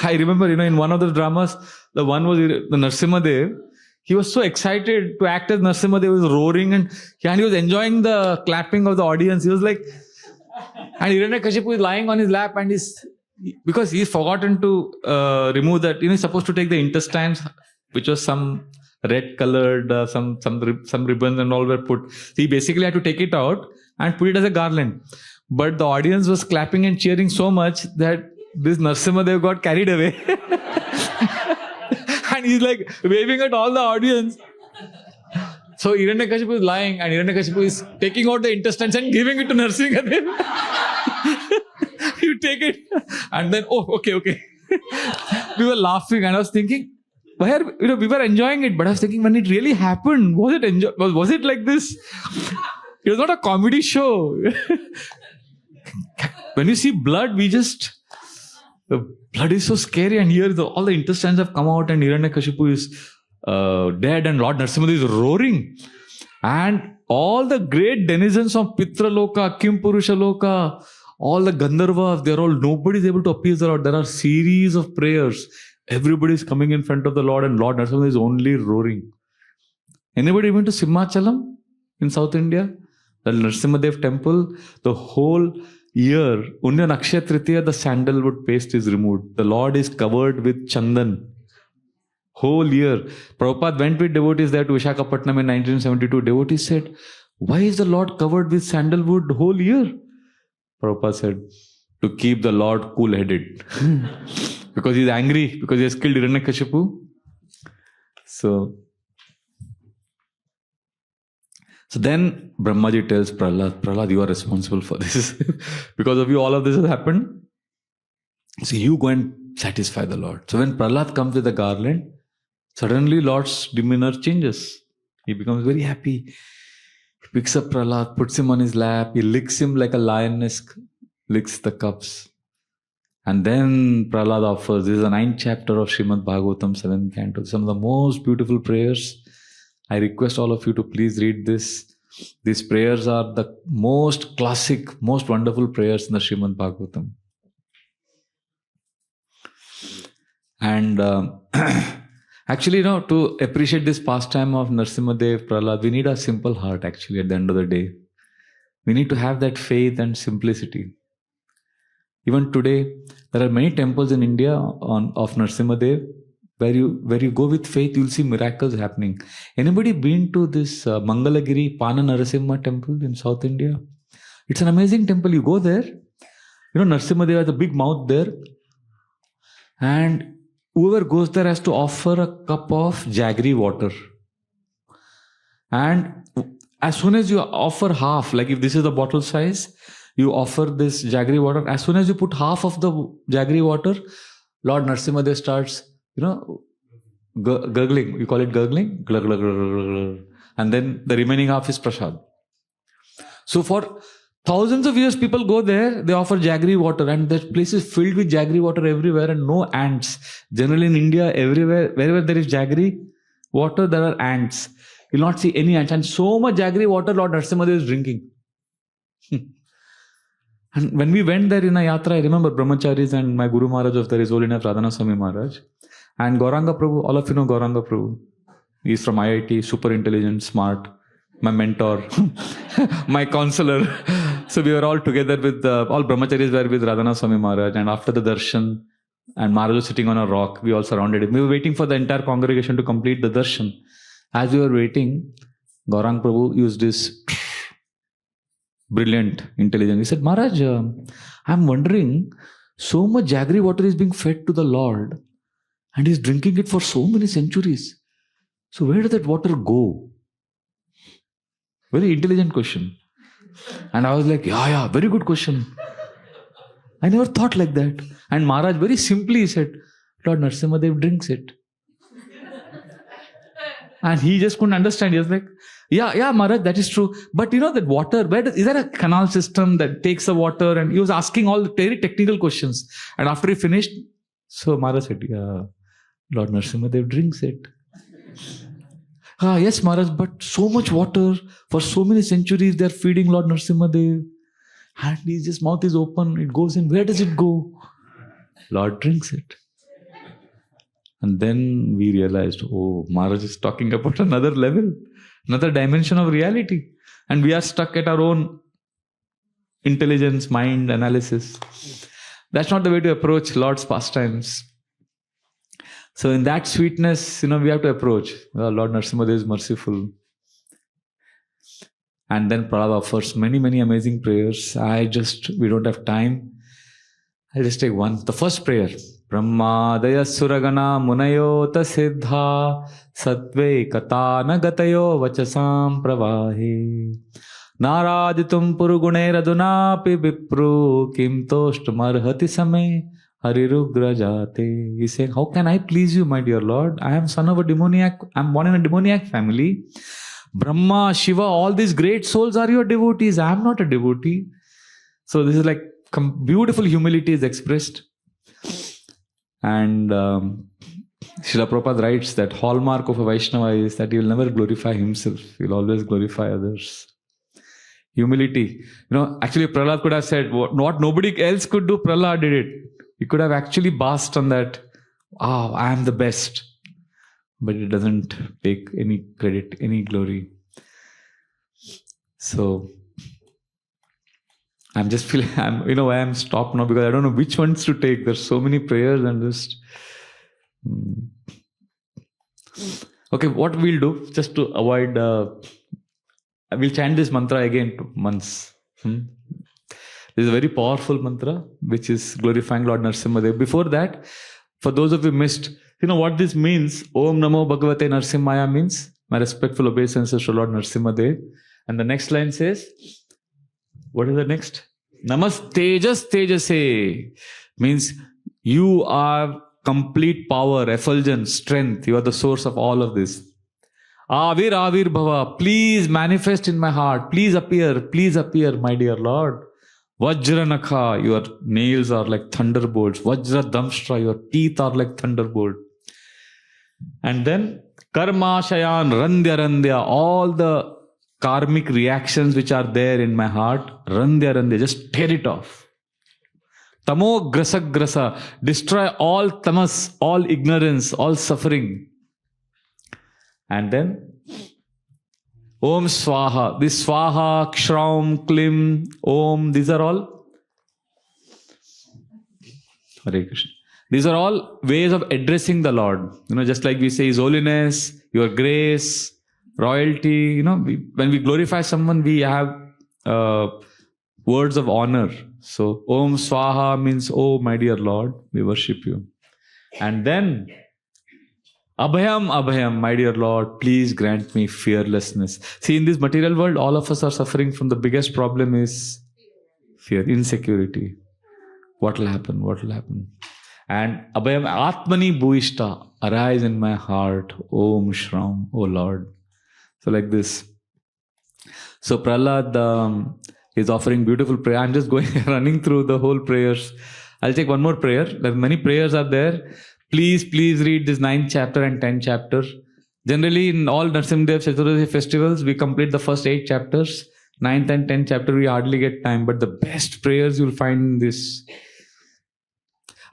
I remember, in one of the dramas, the one was the Narasimhadev. He was so excited to act as Narasimhadev. He was roaring and he was enjoying the clapping of the audience. He was like... And Hiranyakashipu is lying on his lap and because he's forgotten to remove that. He's supposed to take the intestines, which was some red colored, some ribbons and all were put. So he basically had to take it out and put it as a garland. But the audience was clapping and cheering so much that this Narasimhadev got carried away. And he's like waving at all the audience. So Hiranyakashipu is lying and Hiranyakashipu is taking out the intestines and giving it to Narasimhadev. You take it. And then, okay. We were laughing and I was thinking, we were enjoying it, but I was thinking, when it really happened, was it like this? It was not a comedy show. When you see blood, the blood is so scary, and here all the intestines have come out and Hiranyakashipu is dead and Lord Narasimhadev is roaring. And all the great denizens of Pitraloka, Kimpurusha Loka, all the Gandharvas, nobody is able to appease the Lord. There are series of prayers. Everybody is coming in front of the Lord and Lord Narasimhadev is only roaring. Anybody went to Simhachalam in South India? The Narasimhadev temple, the whole year, only on Akshaya Tritiya, the sandalwood paste is removed. The Lord is covered with chandan. Whole year. Prabhupada went with devotees there to Visakhapatnam in 1972. Devotees said, why is the Lord covered with sandalwood whole year? Prabhupada said, to keep the Lord cool-headed. Because he's angry, because he has killed Hiranyakashipu. So then Brahmaji tells Prahlad, you are responsible for this. Because of you, all of this has happened. So you go and satisfy the Lord. So when Prahlad comes with the garland, suddenly Lord's demeanor changes. He becomes very happy. He picks up Prahlad, puts him on his lap. He licks him like a lioness licks the cups. And then Prahlad offers, this is the 9th chapter of Srimad Bhagavatam, 7th canto. Some of the most beautiful prayers. I request all of you to please read this. These prayers are the most classic, most wonderful prayers in the Srimad Bhagavatam. And actually, to appreciate this pastime of Narasimhadev, Prahlad, we need a simple heart actually at the end of the day. We need to have that faith and simplicity. Even today, there are many temples in India of Narasimhadev where you go with faith, you'll see miracles happening. Anybody been to this Mangalagiri Pana Narasimha temple in South India? It's an amazing temple. You go there, Narasimhadev has a big mouth there, and whoever goes there has to offer a cup of jaggery water. And as soon as you offer half, like if this is the bottle size, you offer this jaggery water. As soon as you put half of the jaggery water, Lord Narasimhadev starts, gurgling. You call it gurgling? Glug, glug, glug, glug, glug. And then the remaining half is prasad. So for thousands of years, people go there, they offer jaggery water, and that place is filled with jaggery water everywhere and no ants. Generally in India, everywhere, wherever there is jaggery water, there are ants. You'll not see any ants. And so much jaggery water Lord Narasimhadev is drinking. And when we went there in a yatra, I remember brahmacharis and my Guru Maharaj of the His Holiness Narasimha Maharaj. And Gauranga Prabhu, all of you know Gauranga Prabhu. He's from IIT, super intelligent, smart, my mentor, my counselor. So we were all together with, all brahmacharis were with Radhanaswami Maharaj. And after the darshan, and Maharaj was sitting on a rock, we all surrounded him. We were waiting for the entire congregation to complete the darshan. As we were waiting, Gauranga Prabhu used this brilliant intelligence. He said, Maharaj, I'm wondering, so much jaggery water is being fed to the Lord and he's drinking it for so many centuries. So where does that water go? Very intelligent question. And I was like, yeah, very good question. I never thought like that. And Maharaj very simply said, Lord Narasimhadev drinks it. And he just couldn't understand. He was like, yeah, Maharaj, that is true. But that water, is there a canal system that takes the water? And he was asking all the very technical questions. And after he finished, so Maharaj said, yeah, Lord Narasimhadev drinks it. Yes, Maharaj, but so much water for so many centuries they are feeding Lord Narasimhadev. And his just mouth is open, it goes in. Where does it go? Lord drinks it. And then we realized, Maharaj is talking about another level, another dimension of reality. And we are stuck at our own intelligence, mind, analysis. That's not the way to approach Lord's pastimes. So in that sweetness, we have to approach. Lord Narasimhadev is merciful. And then Prahlad offers many, many amazing prayers. We don't have time. I'll just take one. The first prayer. Brahmadaya suragana munayota siddha sattve katana gatayo vachasam pravahe naraditum purugune radunapi vipru kim toshtamarhati same harirugra jate. He's saying, how can I please you, my dear Lord? I am son of a demoniac. I'm born in a demoniac family. Brahma, Shiva, all these great souls are your devotees. I am not a devotee. So this is like beautiful humility is expressed. And Srila Prabhupada writes that hallmark of a Vaishnava is that he will never glorify himself. He will always glorify others. Humility. Actually Prahlad could have said what nobody else could do, Prahlad did it. He could have actually basked on that. I am the best. But it doesn't take any credit, any glory. So I'm just feeling, I'm stopped now because I don't know which ones to take. There's so many prayers and just... Okay, what we'll do, just to avoid... we'll chant this mantra again once. This is a very powerful mantra, which is glorifying Lord Narasimhadev. Before that, for those of you missed, what this means? Om Namo Bhagavate Narasimhaya means my respectful obeisances to Lord Narasimhadev. And the next line says... What is the next? Namastejas Tejase means you are complete power, effulgence, strength. You are the source of all of this. Avir Bhava, please manifest in my heart. Please appear, my dear Lord. Vajra Nakha, your nails are like thunderbolts. Vajra Damshtra, your teeth are like thunderbolt. And then Karma Shayan Randya, all the karmic reactions which are there in my heart, run there, just tear it off. Tamo grasa grasa, destroy all tamas, all ignorance, all suffering. And then, Om Swaha. This Swaha, Kshraum, Klim, Om, these are all Hare Krishna. These are all ways of addressing the Lord. Just like we say His Holiness, Your Grace, Royalty. When we glorify someone, we have words of honor. So, Om Swaha means, oh my dear Lord, we worship You. And then, Abhayam, Abhayam, my dear Lord, please grant me fearlessness. See, in this material world, all of us are suffering from the biggest problem is fear, insecurity. What will happen? What will happen? And Abhayam, Atmani Bhuishta, arise in my heart, Om Shram, O Lord. So like this. So Prahlad is offering beautiful prayer. I'm just running through the whole prayers. I'll take one more prayer. There many prayers are there. Please read this 9th chapter and 10th chapter. Generally, in all Narasimhadev Chaturdashi festivals, we complete the first 8 chapters. 9th and 10th chapter, we hardly get time. But the best prayers you'll find in this.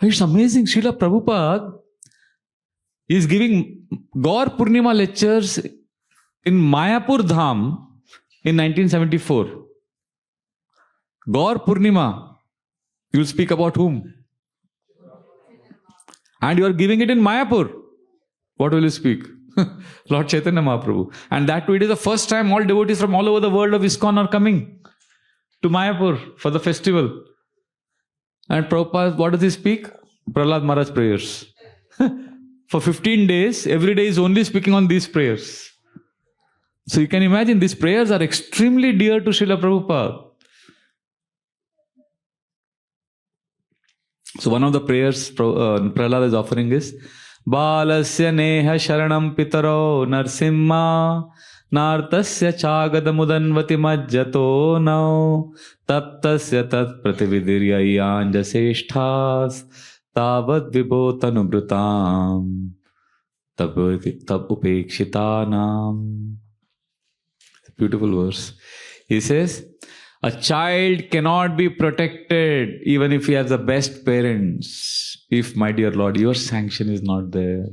It's amazing. Srila Prabhupada is giving Gaur Purnima lectures in Mayapur Dham in 1974. Gaur Purnima. You'll speak about whom? And you are giving it in Mayapur. What will you speak? Lord Chaitanya Mahaprabhu. And that too, it is the first time all devotees from all over the world of ISKCON are coming to Mayapur for the festival. And Prabhupada, what does he speak? Prahlad Maharaj prayers. For 15 days, every day is only speaking on these prayers. So you can imagine these prayers are extremely dear to Srila Prabhupada. So one of the prayers Prahlad is offering is Balasya neha sharanam pitaro Narasimha Nartasya chagadamudanvati majjato nau Taptasya tat pratividirya yanja seshthas Tavad vibhotanubrutam Tab upekshitanam. Beautiful verse. He says, a child cannot be protected even if he has the best parents, if, my dear Lord, your sanction is not there.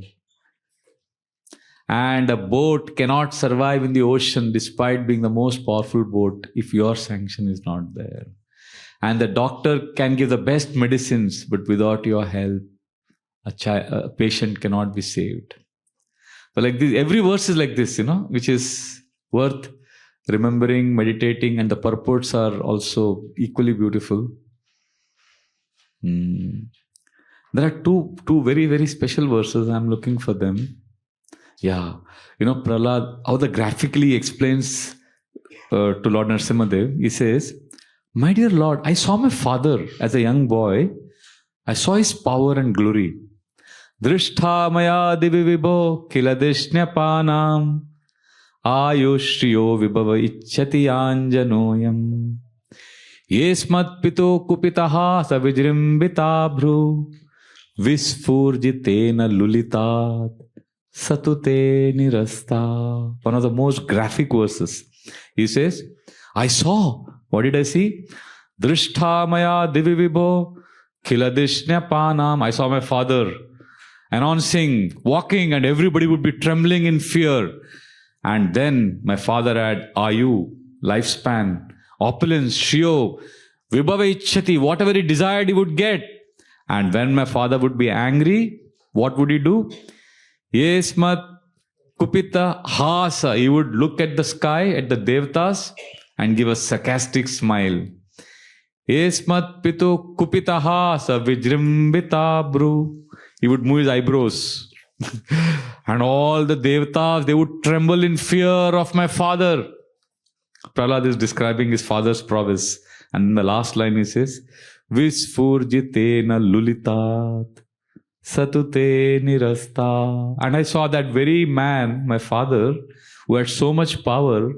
And a boat cannot survive in the ocean despite being the most powerful boat if your sanction is not there. And the doctor can give the best medicines, but without your help, a patient cannot be saved. So like this, every verse is like this, which is worth remembering, meditating, and the purports are also equally beautiful. There are two very, very special verses. I'm looking for them. Yeah. Prahlad, how the graphically explains to Lord Narasimhadev. He says, my dear Lord, I saw my father as a young boy. I saw his power and glory. Drishtha maya divi vibho kiladishnapanam Ayushriyo vibhava icchati anjanoyam Yesmat pito kupitaha savijrimbitabhru Visfurjitena lulitat satute nirasta. One of the most graphic verses. He says, I saw. What did I see? Drishtha maya divi vibho kiladishnapanam. I saw my father announcing, walking, and everybody would be trembling in fear. And then my father had Ayu, lifespan, opulence, Shriyo, Vibhava Ichchati, whatever he desired he would get. And when my father would be angry, what would he do? Yesmat Kupita Hasa, he would look at the sky, at the Devatas, and give a sarcastic smile. Yesmat Pito Kupita Hasa Vijrimbita Bru, he would move his eyebrows. And all the Devatas, they would tremble in fear of my father. Prahlad is describing his father's prowess. And in the last line he says, Visfurjitena lulitat satute nirasta. And I saw that very man, my father, who had so much power,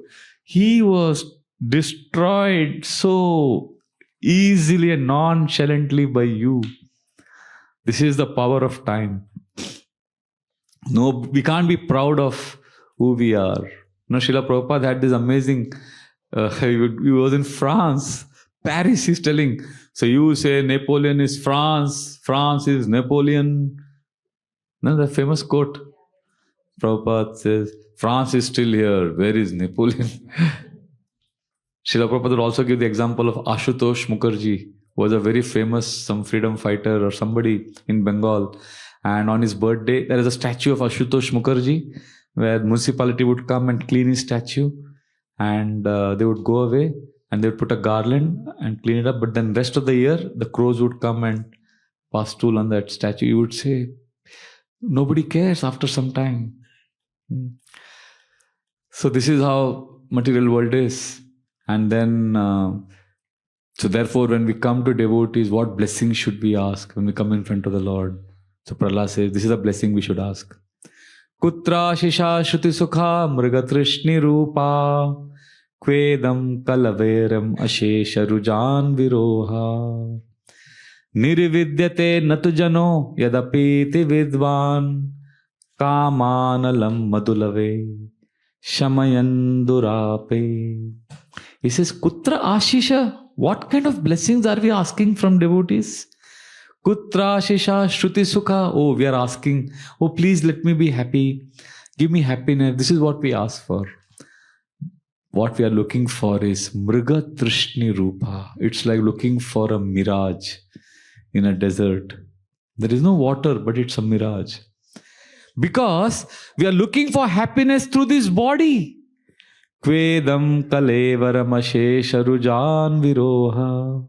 he was destroyed so easily and nonchalantly by you. This is the power of time. No, we can't be proud of who we are. Srila Prabhupada had this amazing, he was in France, Paris, he's telling. So you say Napoleon is France, France is Napoleon. No, the famous quote. Prabhupada says, France is still here, where is Napoleon? Srila Prabhupada would also give the example of Ashutosh Mukherjee, who was a very famous some freedom fighter or somebody in Bengal. And on his birthday, there is a statue of Ashutosh Mukherjee, where municipality would come and clean his statue. And they would go away and they would put a garland and clean it up. But then rest of the year, the crows would come and pass stool on that statue. You would say, nobody cares after some time. So this is how material world is. And then, so therefore, when we come to devotees, what blessing should we ask when we come in front of the Lord? So Prahlad says, this is a blessing we should ask. Kutra shisha shruti sukha mrigatrishni rupa kvedam kalaveram ashesha rujan viroha nirvidyate natujano yadapiti vidvan kamanalam madulave shamayandurape. He says, Kutra ashisha? What kind of blessings are we asking from devotees? Kutra ashisha shruti sukha. Oh, we are asking, oh, please let me be happy. Give me happiness. This is what we ask for. What we are looking for is mriga trishni rupa. It's like looking for a mirage in a desert. There is no water, but it's a mirage. Because we are looking for happiness through this body. Kvedam kalevaram ashesha rujan viroha.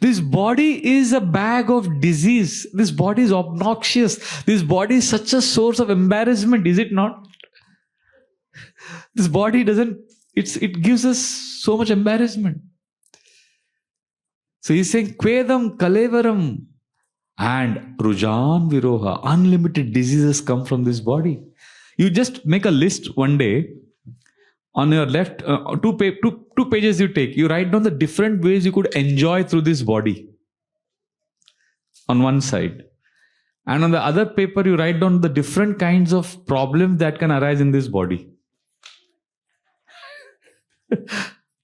This body is a bag of disease. This body is obnoxious. This body is such a source of embarrassment, is it not? This body it gives us so much embarrassment. So he's saying, Kvedam kalevaram. And rujan viroha. Unlimited diseases come from this body. You just make a list one day. On your left, two pages you take. You write down the different ways you could enjoy through this body. On one side. And on the other paper, you write down the different kinds of problems that can arise in this body.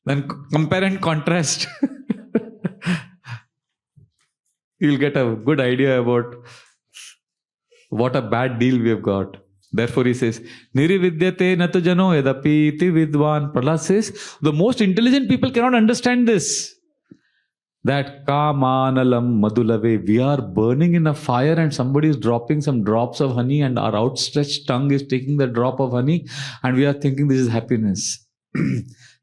Then compare and contrast. You'll get a good idea about what a bad deal we have got. Therefore, he says, Nirividyate natujano yadapi iti vidvan. Prahlad says, the most intelligent people cannot understand this. That kamanalam madulave, we are burning in a fire and somebody is dropping some drops of honey and our outstretched tongue is taking the drop of honey and we are thinking this is happiness.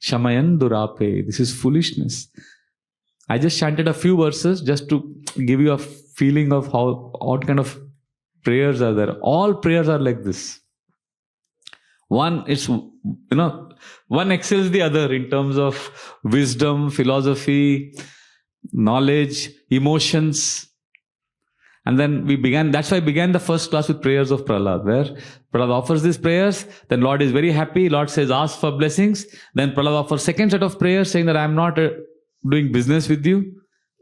Shamayan durape, this is foolishness. I just chanted a few verses just to give you a feeling of what kind of prayers are there. All prayers are like this. One excels the other in terms of wisdom, philosophy, knowledge, emotions. And then that's why I began the first class with prayers of Prahlad, where Prahlad offers these prayers, then Lord is very happy, Lord says ask for blessings, then Prahlad offers second set of prayers saying that I am not doing business with you.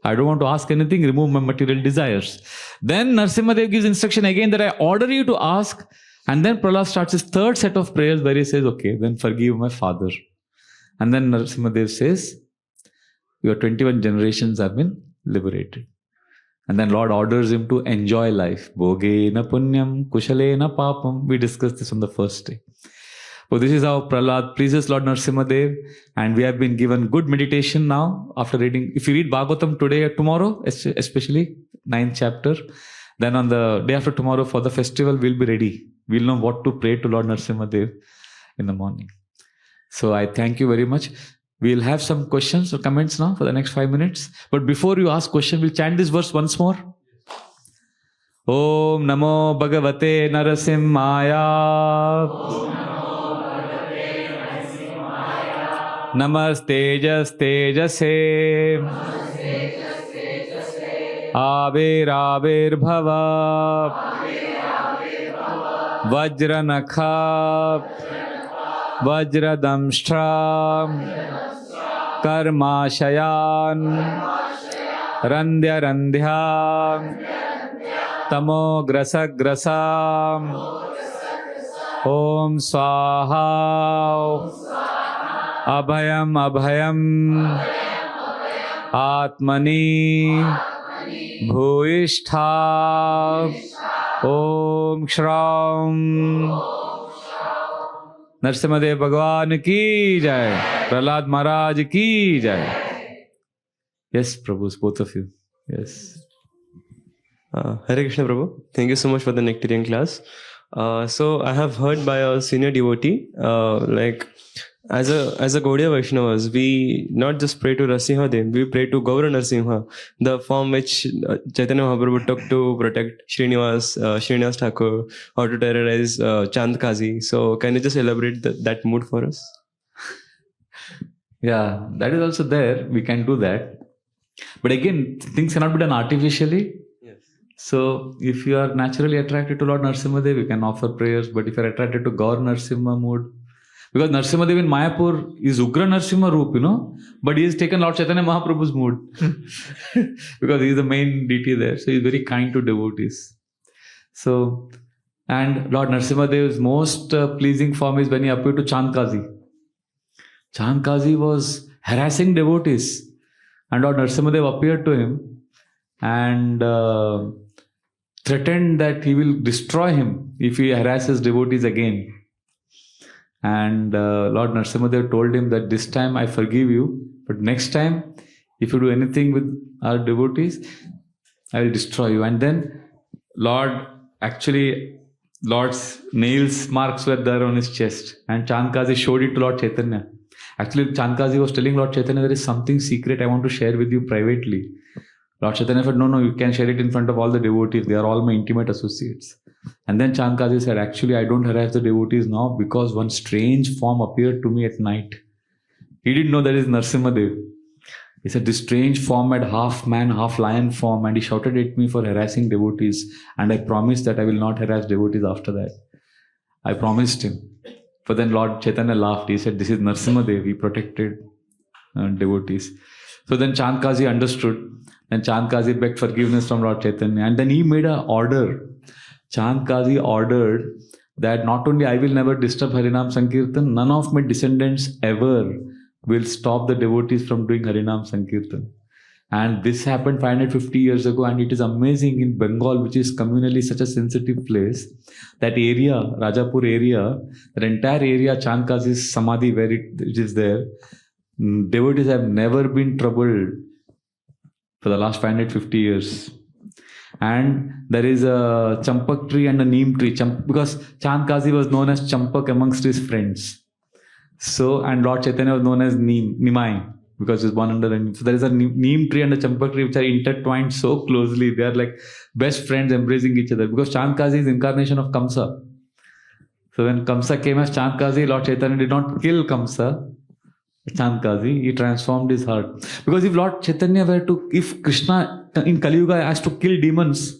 I don't want to ask anything, remove my material desires. Then Narasimhadev gives instruction again that I order you to ask. And then Prahlad starts his third set of prayers where he says, okay, then forgive my father. And then Narasimhadev says, your 21 generations have been liberated. And then Lord orders him to enjoy life. Bhoge na punyam, kushale na papam. We discussed this on the first day. So this is how Prahlad pleases Lord Narasimhadev, and we have been given good meditation now after reading. If you read Bhagavatam today or tomorrow, especially 9th chapter, then on the day after tomorrow for the festival, we'll be ready. We'll know what to pray to Lord Narasimhadev in the morning. So I thank you very much. We'll have some questions or comments now for the next 5 minutes. But before you ask questions, we'll chant this verse once more. Om Namo Bhagavate Narasimhaya. Namaste Tejase Avir Bhava Vajranakha Vajradamshtra Karmashayan Randhya Randhya Tamo Grasa Grasa Om Swaha. Abhayam Abhayam. Atmani. Bhuishtha. Om Shram. Narasimhadev Bhagwan ki jai. Prahlad Maharaj ki jai. Yes, Prabhus, both of you. Yes. Hare Krishna Prabhu. Thank you so much for the Nectarian class. So I have heard by a senior devotee, like as a Gaudiya Vaishnavas, we not just pray to Narasimhadev, we pray to Gaura Narasimha, the form which Chaitanya Mahaprabhu took to protect Srinivas Thakur, or to terrorize Chand Kazi. So can you just elaborate that mood for us? Yeah, that is also there. We can do that. But again, things cannot be done artificially. Yes. So if you are naturally attracted to Lord Narasimhadev, you can offer prayers. But if you are attracted to Gaur Narasimha mood, because Narasimhadev in Mayapur is Ugra Narasimha Roop, but he has taken Lord Chaitanya Mahaprabhu's mood because he is the main deity there. So he is very kind to devotees. So, and Lord Narasimhadev's most pleasing form is when he appeared to Chand Kazi. Chand Kazi was harassing devotees. And Lord Narasimhadev appeared to him and threatened that he will destroy him if he harasses devotees again. And Lord Narasimhadev told him that this time I forgive you, but next time if you do anything with our devotees, I will destroy you. And then Lord's nails marks were there on his chest, and Chand Kazi showed it to Lord Chaitanya. Actually, Chand Kazi was telling Lord Chaitanya, there is something secret I want to share with you privately. Lord Chaitanya said, no, you can share it in front of all the devotees. They are all my intimate associates. And then Chand Kazi said, actually, I don't harass the devotees now because one strange form appeared to me at night. He didn't know that is Narasimhadev. He said, this strange form had half man, half lion form, and he shouted at me for harassing devotees. And I promised that I will not harass devotees after that. I promised him. But then Lord Chaitanya laughed. He said, this is Narasimhadev. He protected devotees. So then Chand Kazi understood. And Chand Kazi begged forgiveness from Lord Chaitanya. And then he made an order. Chand Kazi ordered that not only I will never disturb Harinam Sankirtan, none of my descendants ever will stop the devotees from doing Harinam Sankirtan. And this happened 550 years ago, and it is amazing in Bengal, which is communally such a sensitive place. That area, Rajapur area, that entire area, Chand Kazi's Samadhi, where it is there, devotees have never been troubled for the last 550 years. And there is a champak tree and a neem tree, because Chand Kazi was known as Champak amongst his friends. So, and Lord Chaitanya was known as Nimai, because he's born under the neem. So there is a neem tree and a champak tree which are intertwined so closely. They are like best friends embracing each other, because Chand Kazi is incarnation of Kamsa. So when Kamsa came as Chand Kazi, Lord Chaitanya did not kill Kamsa, Chand Kazi, he transformed his heart. Because if Lord Chaitanya if Krishna in Kali Yuga has to kill demons,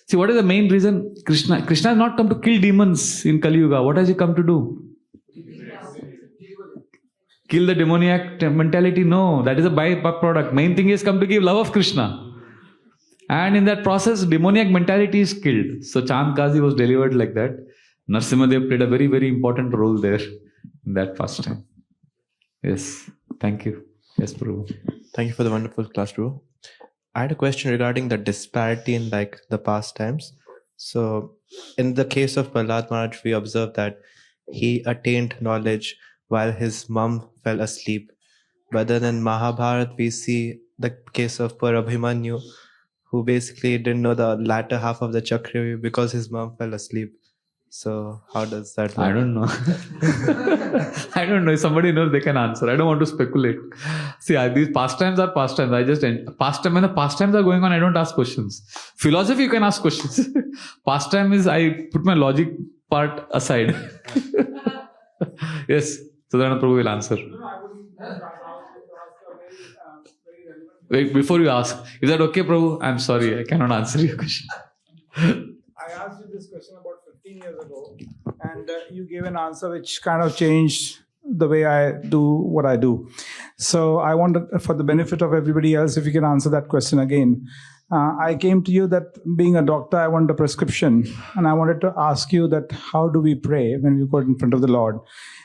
see what is the main reason? Krishna has not come to kill demons in Kali Yuga. What has he come to do? Kill the demoniac mentality? No, that is a byproduct. Main thing is come to give love of Krishna. And in that process, demoniac mentality is killed. So Chand Kazi was delivered like that. Narasimhadev played a very, very important role there in that pastime. Yes, thank you. Yes, Prabhu. Thank you for the wonderful class, Prabhu. I had a question regarding the disparity in the pastimes. So, in the case of Prahlad Maharaj, we observed that he attained knowledge while his mom fell asleep. But then in Mahabharata, we see the case of poor Abhimanyu, who basically didn't know the latter half of the Chakravyuh because his mom fell asleep. So how does that work? I don't know. I don't know. If somebody knows, they can answer. I don't want to speculate. See, these pastimes are pastimes. When the pastimes are going on, I don't ask questions. Philosophy, you can ask questions. Pastime is, I put my logic part aside. Yes, Sadarana Prabhu will answer. Wait, before you ask, is that okay, Prabhu? I'm sorry, I cannot answer your question. I asked you this question about 15 years ago, and you gave an answer which kind of changed the way I do what I do. So I wonder, for the benefit of everybody else, if you can answer that question again. I came to you that being a doctor, I want a prescription. And I wanted to ask you that how do we pray when we go in front of the Lord?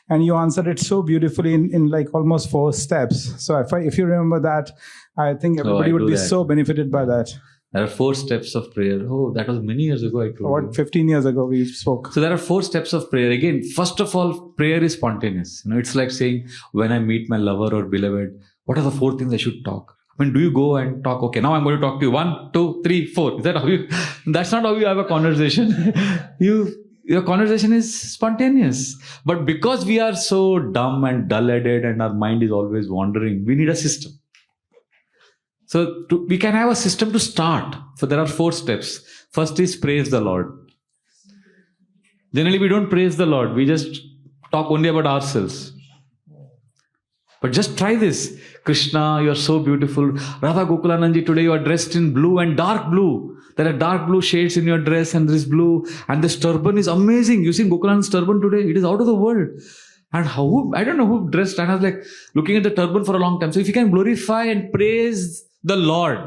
And you answered it so beautifully in like almost 4 steps. So if you remember that, I think everybody would be so benefited by that. There are 4 steps of prayer. Oh, that was many years ago I told you. About 15 years ago we spoke. So there are 4 steps of prayer. Again, first of all, prayer is spontaneous. It's like saying, when I meet my lover or beloved, what are the 4 things I should talk? I mean, do you go and talk? Okay, now I'm going to talk to you. 1, 2, 3, 4. Is that how you? That's not how you have a conversation. Your conversation is spontaneous. But because we are so dumb and dull-headed and our mind is always wandering, we need a system. So we can have a system to start. So there are 4 steps. First is praise the Lord. Generally, we don't praise the Lord. We just talk only about ourselves. But just try this. Krishna, you are so beautiful. Radha Gokulananji, today you are dressed in blue and dark blue. There are dark blue shades in your dress and there is blue. And this turban is amazing. You see Gokulan's turban today? It is out of the world. And how, I don't know who dressed. And I was like looking at the turban for a long time. So if you can glorify and praise the Lord,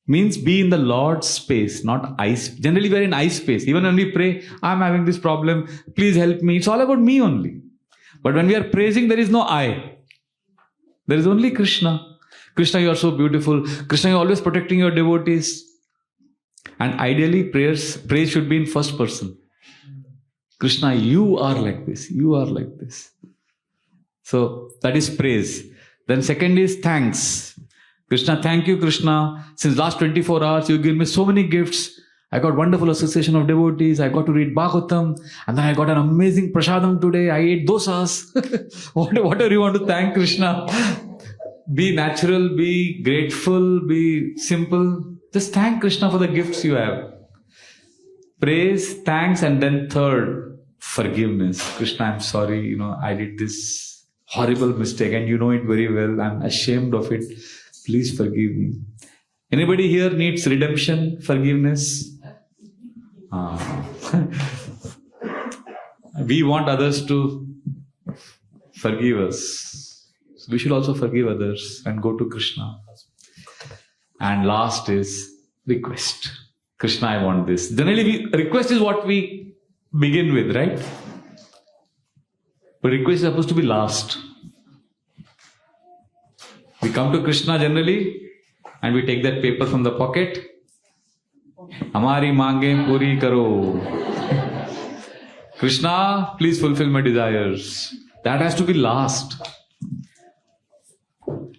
means be in the Lord's space, not I. Generally we are in I space. Even when we pray, I'm having this problem. Please help me. It's all about me only. But when we are praising, there is no I. There is only Krishna. Krishna, you are so beautiful. Krishna, you are always protecting your devotees. And ideally, praise should be in first person. Krishna, you are like this. You are like this. So that is praise. Then second is thanks. Krishna, thank you, Krishna. Since last 24 hours, you give me so many gifts. I got wonderful association of devotees. I got to read Bhagavatam. And then I got an amazing prasadam today. I ate dosas. Whatever you want to thank Krishna. Be natural, be grateful, be simple. Just thank Krishna for the gifts you have. Praise, thanks, and then third, forgiveness. Krishna, I'm sorry, I did this horrible mistake and you know it very well. I'm ashamed of it. Please forgive me. Anybody here needs redemption, forgiveness? We want others to forgive us. So we should also forgive others and go to Krishna. And last is request. Krishna, I want this. Generally, request is what we begin with, right? But request is supposed to be last. We come to Krishna generally and we take that paper from the pocket. Hamari mange puri karo. Krishna, please fulfill my desires. That has to be last.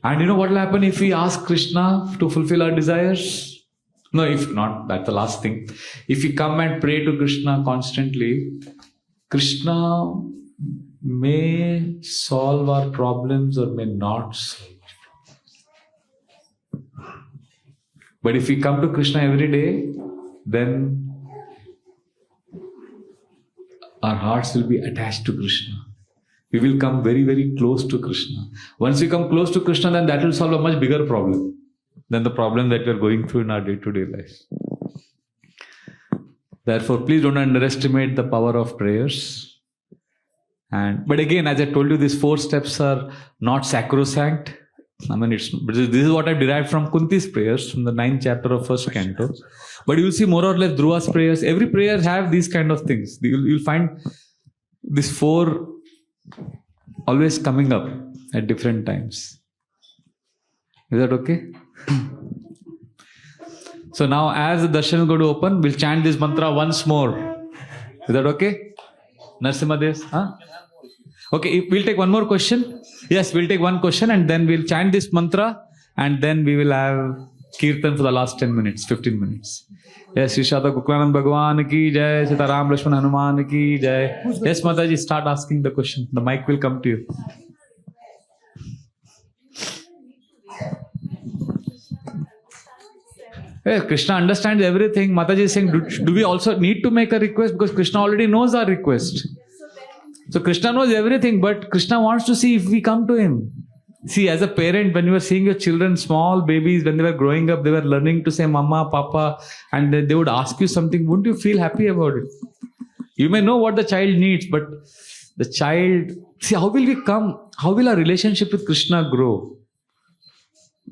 And you know what will happen if we ask Krishna to fulfill our desires? No, if not, that's the last thing. If we come and pray to Krishna constantly, Krishna may solve our problems or may not solve. But if we come to Krishna every day, then our hearts will be attached to Krishna. We will come very, very close to Krishna. Once we come close to Krishna, then that will solve a much bigger problem than the problem that we are going through in our day-to-day life. Therefore, please don't underestimate the power of prayers. But again, as I told you, these 4 steps are not sacrosanct. This is what I derived from Kunti's prayers from the 9th chapter of 1st canto. But you will see more or less Dhruva's prayers. Every prayer have these kind of things. You'll find these 4 always coming up at different times. Is that okay? So now as the darshan is going to open, we'll chant this mantra once more. Is that okay? Narasimhadev? Huh? Okay, we'll take one more question. Yes, we'll take one question and then we'll chant this mantra and then we will have Kirtan for the last 10 minutes, 15 minutes. Yes, Shishata Kuklanand Bhagwan ki jai, Sita Ram Lakshman Hanuman ki jai. Yes, Mataji, start asking the question. The mic will come to you. Hey, Krishna understands everything. Mataji is saying, do we also need to make a request? Because Krishna already knows our request. So Krishna knows everything, but Krishna wants to see if we come to him. See, as a parent, when you were seeing your children, small babies, when they were growing up, they were learning to say Mama, Papa, and they would ask you something. Wouldn't you feel happy about it? You may know what the child needs, but the child... See, how will we come? How will our relationship with Krishna grow?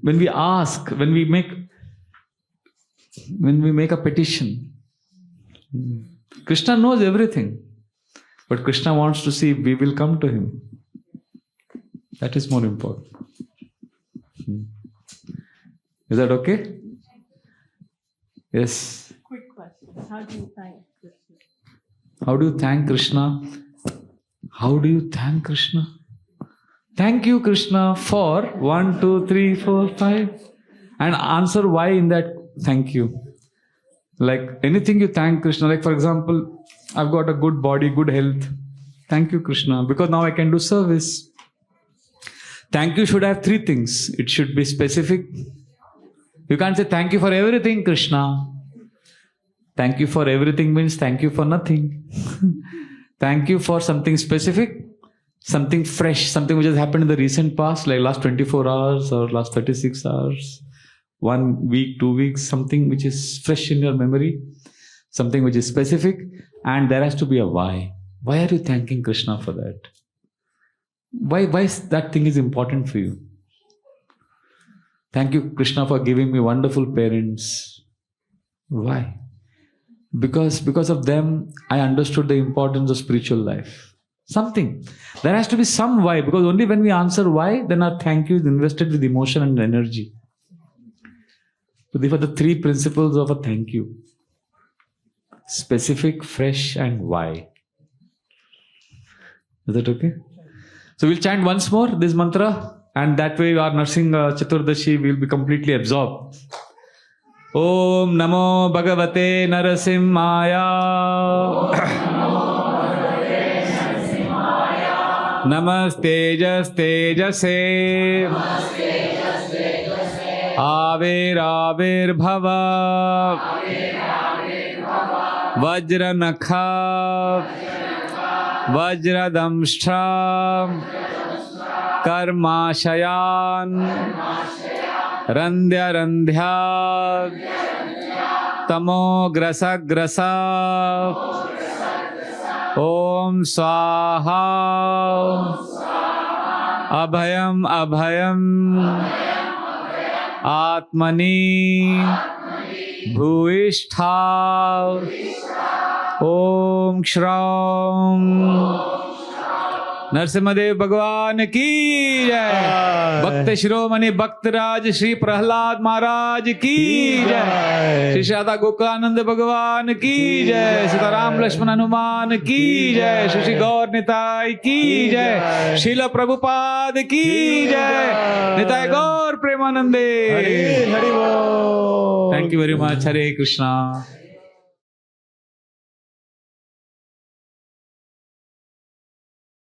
When we ask, when we make... when we make a petition. Krishna knows everything, but Krishna wants to see if we will come to him. That is more important. Is that okay? Yes. Quick question. How do you thank Krishna? How do you thank Krishna? How do you thank Krishna? Thank you, Krishna, for 1, 2, 3, 4, 5. And answer why in that thank you. Like anything you thank Krishna. Like for example, I've got a good body, good health. Thank you, Krishna, because now I can do service. Thank you should have 3 things. It should be specific. You can't say thank you for everything, Krishna. Thank you for everything means thank you for nothing. Thank you for something specific, something fresh, something which has happened in the recent past, like last 24 hours or last 36 hours, 1 week, 2 weeks, something which is fresh in your memory, something which is specific, and there has to be a why. Why are you thanking Krishna for that? Why that thing is important for you? Thank you, Krishna, for giving me wonderful parents. Why? Because of them, I understood the importance of spiritual life. Something. There has to be some why, because only when we answer why, then our thank you is invested with emotion and energy. So these are the 3 principles of a thank you. Specific, fresh, and why. Is that okay? So we'll chant once more this mantra, and that way our Narsingha Chaturdashi will be completely absorbed. Om Namo Bhagavate Narasimhaya. Namaste Tejase. Avir Bhava. Vajra Nakha. Vajra Damshtra. Karma Shayan. Randhya Randhya. Tamo Grasa Grasa. Om Swaha. Abhayam Abhayam. Atmani. Bhuishtha. Om Shram. Narasimhadev Bhagwan ki jai. Bhakta Shiromani Bhaktaraj Shri Prahlad Maharaj ki jai. Shri Shada Gokananda Bhagwan ki jai. Sitaram Lakshman Hanuman ki jai. Shri Gaur Nitai ki jai. Srila Prabhupada ki jai. Nitai Gaur Premanande. Hari Bol. Thank you very much. Hare Krishna.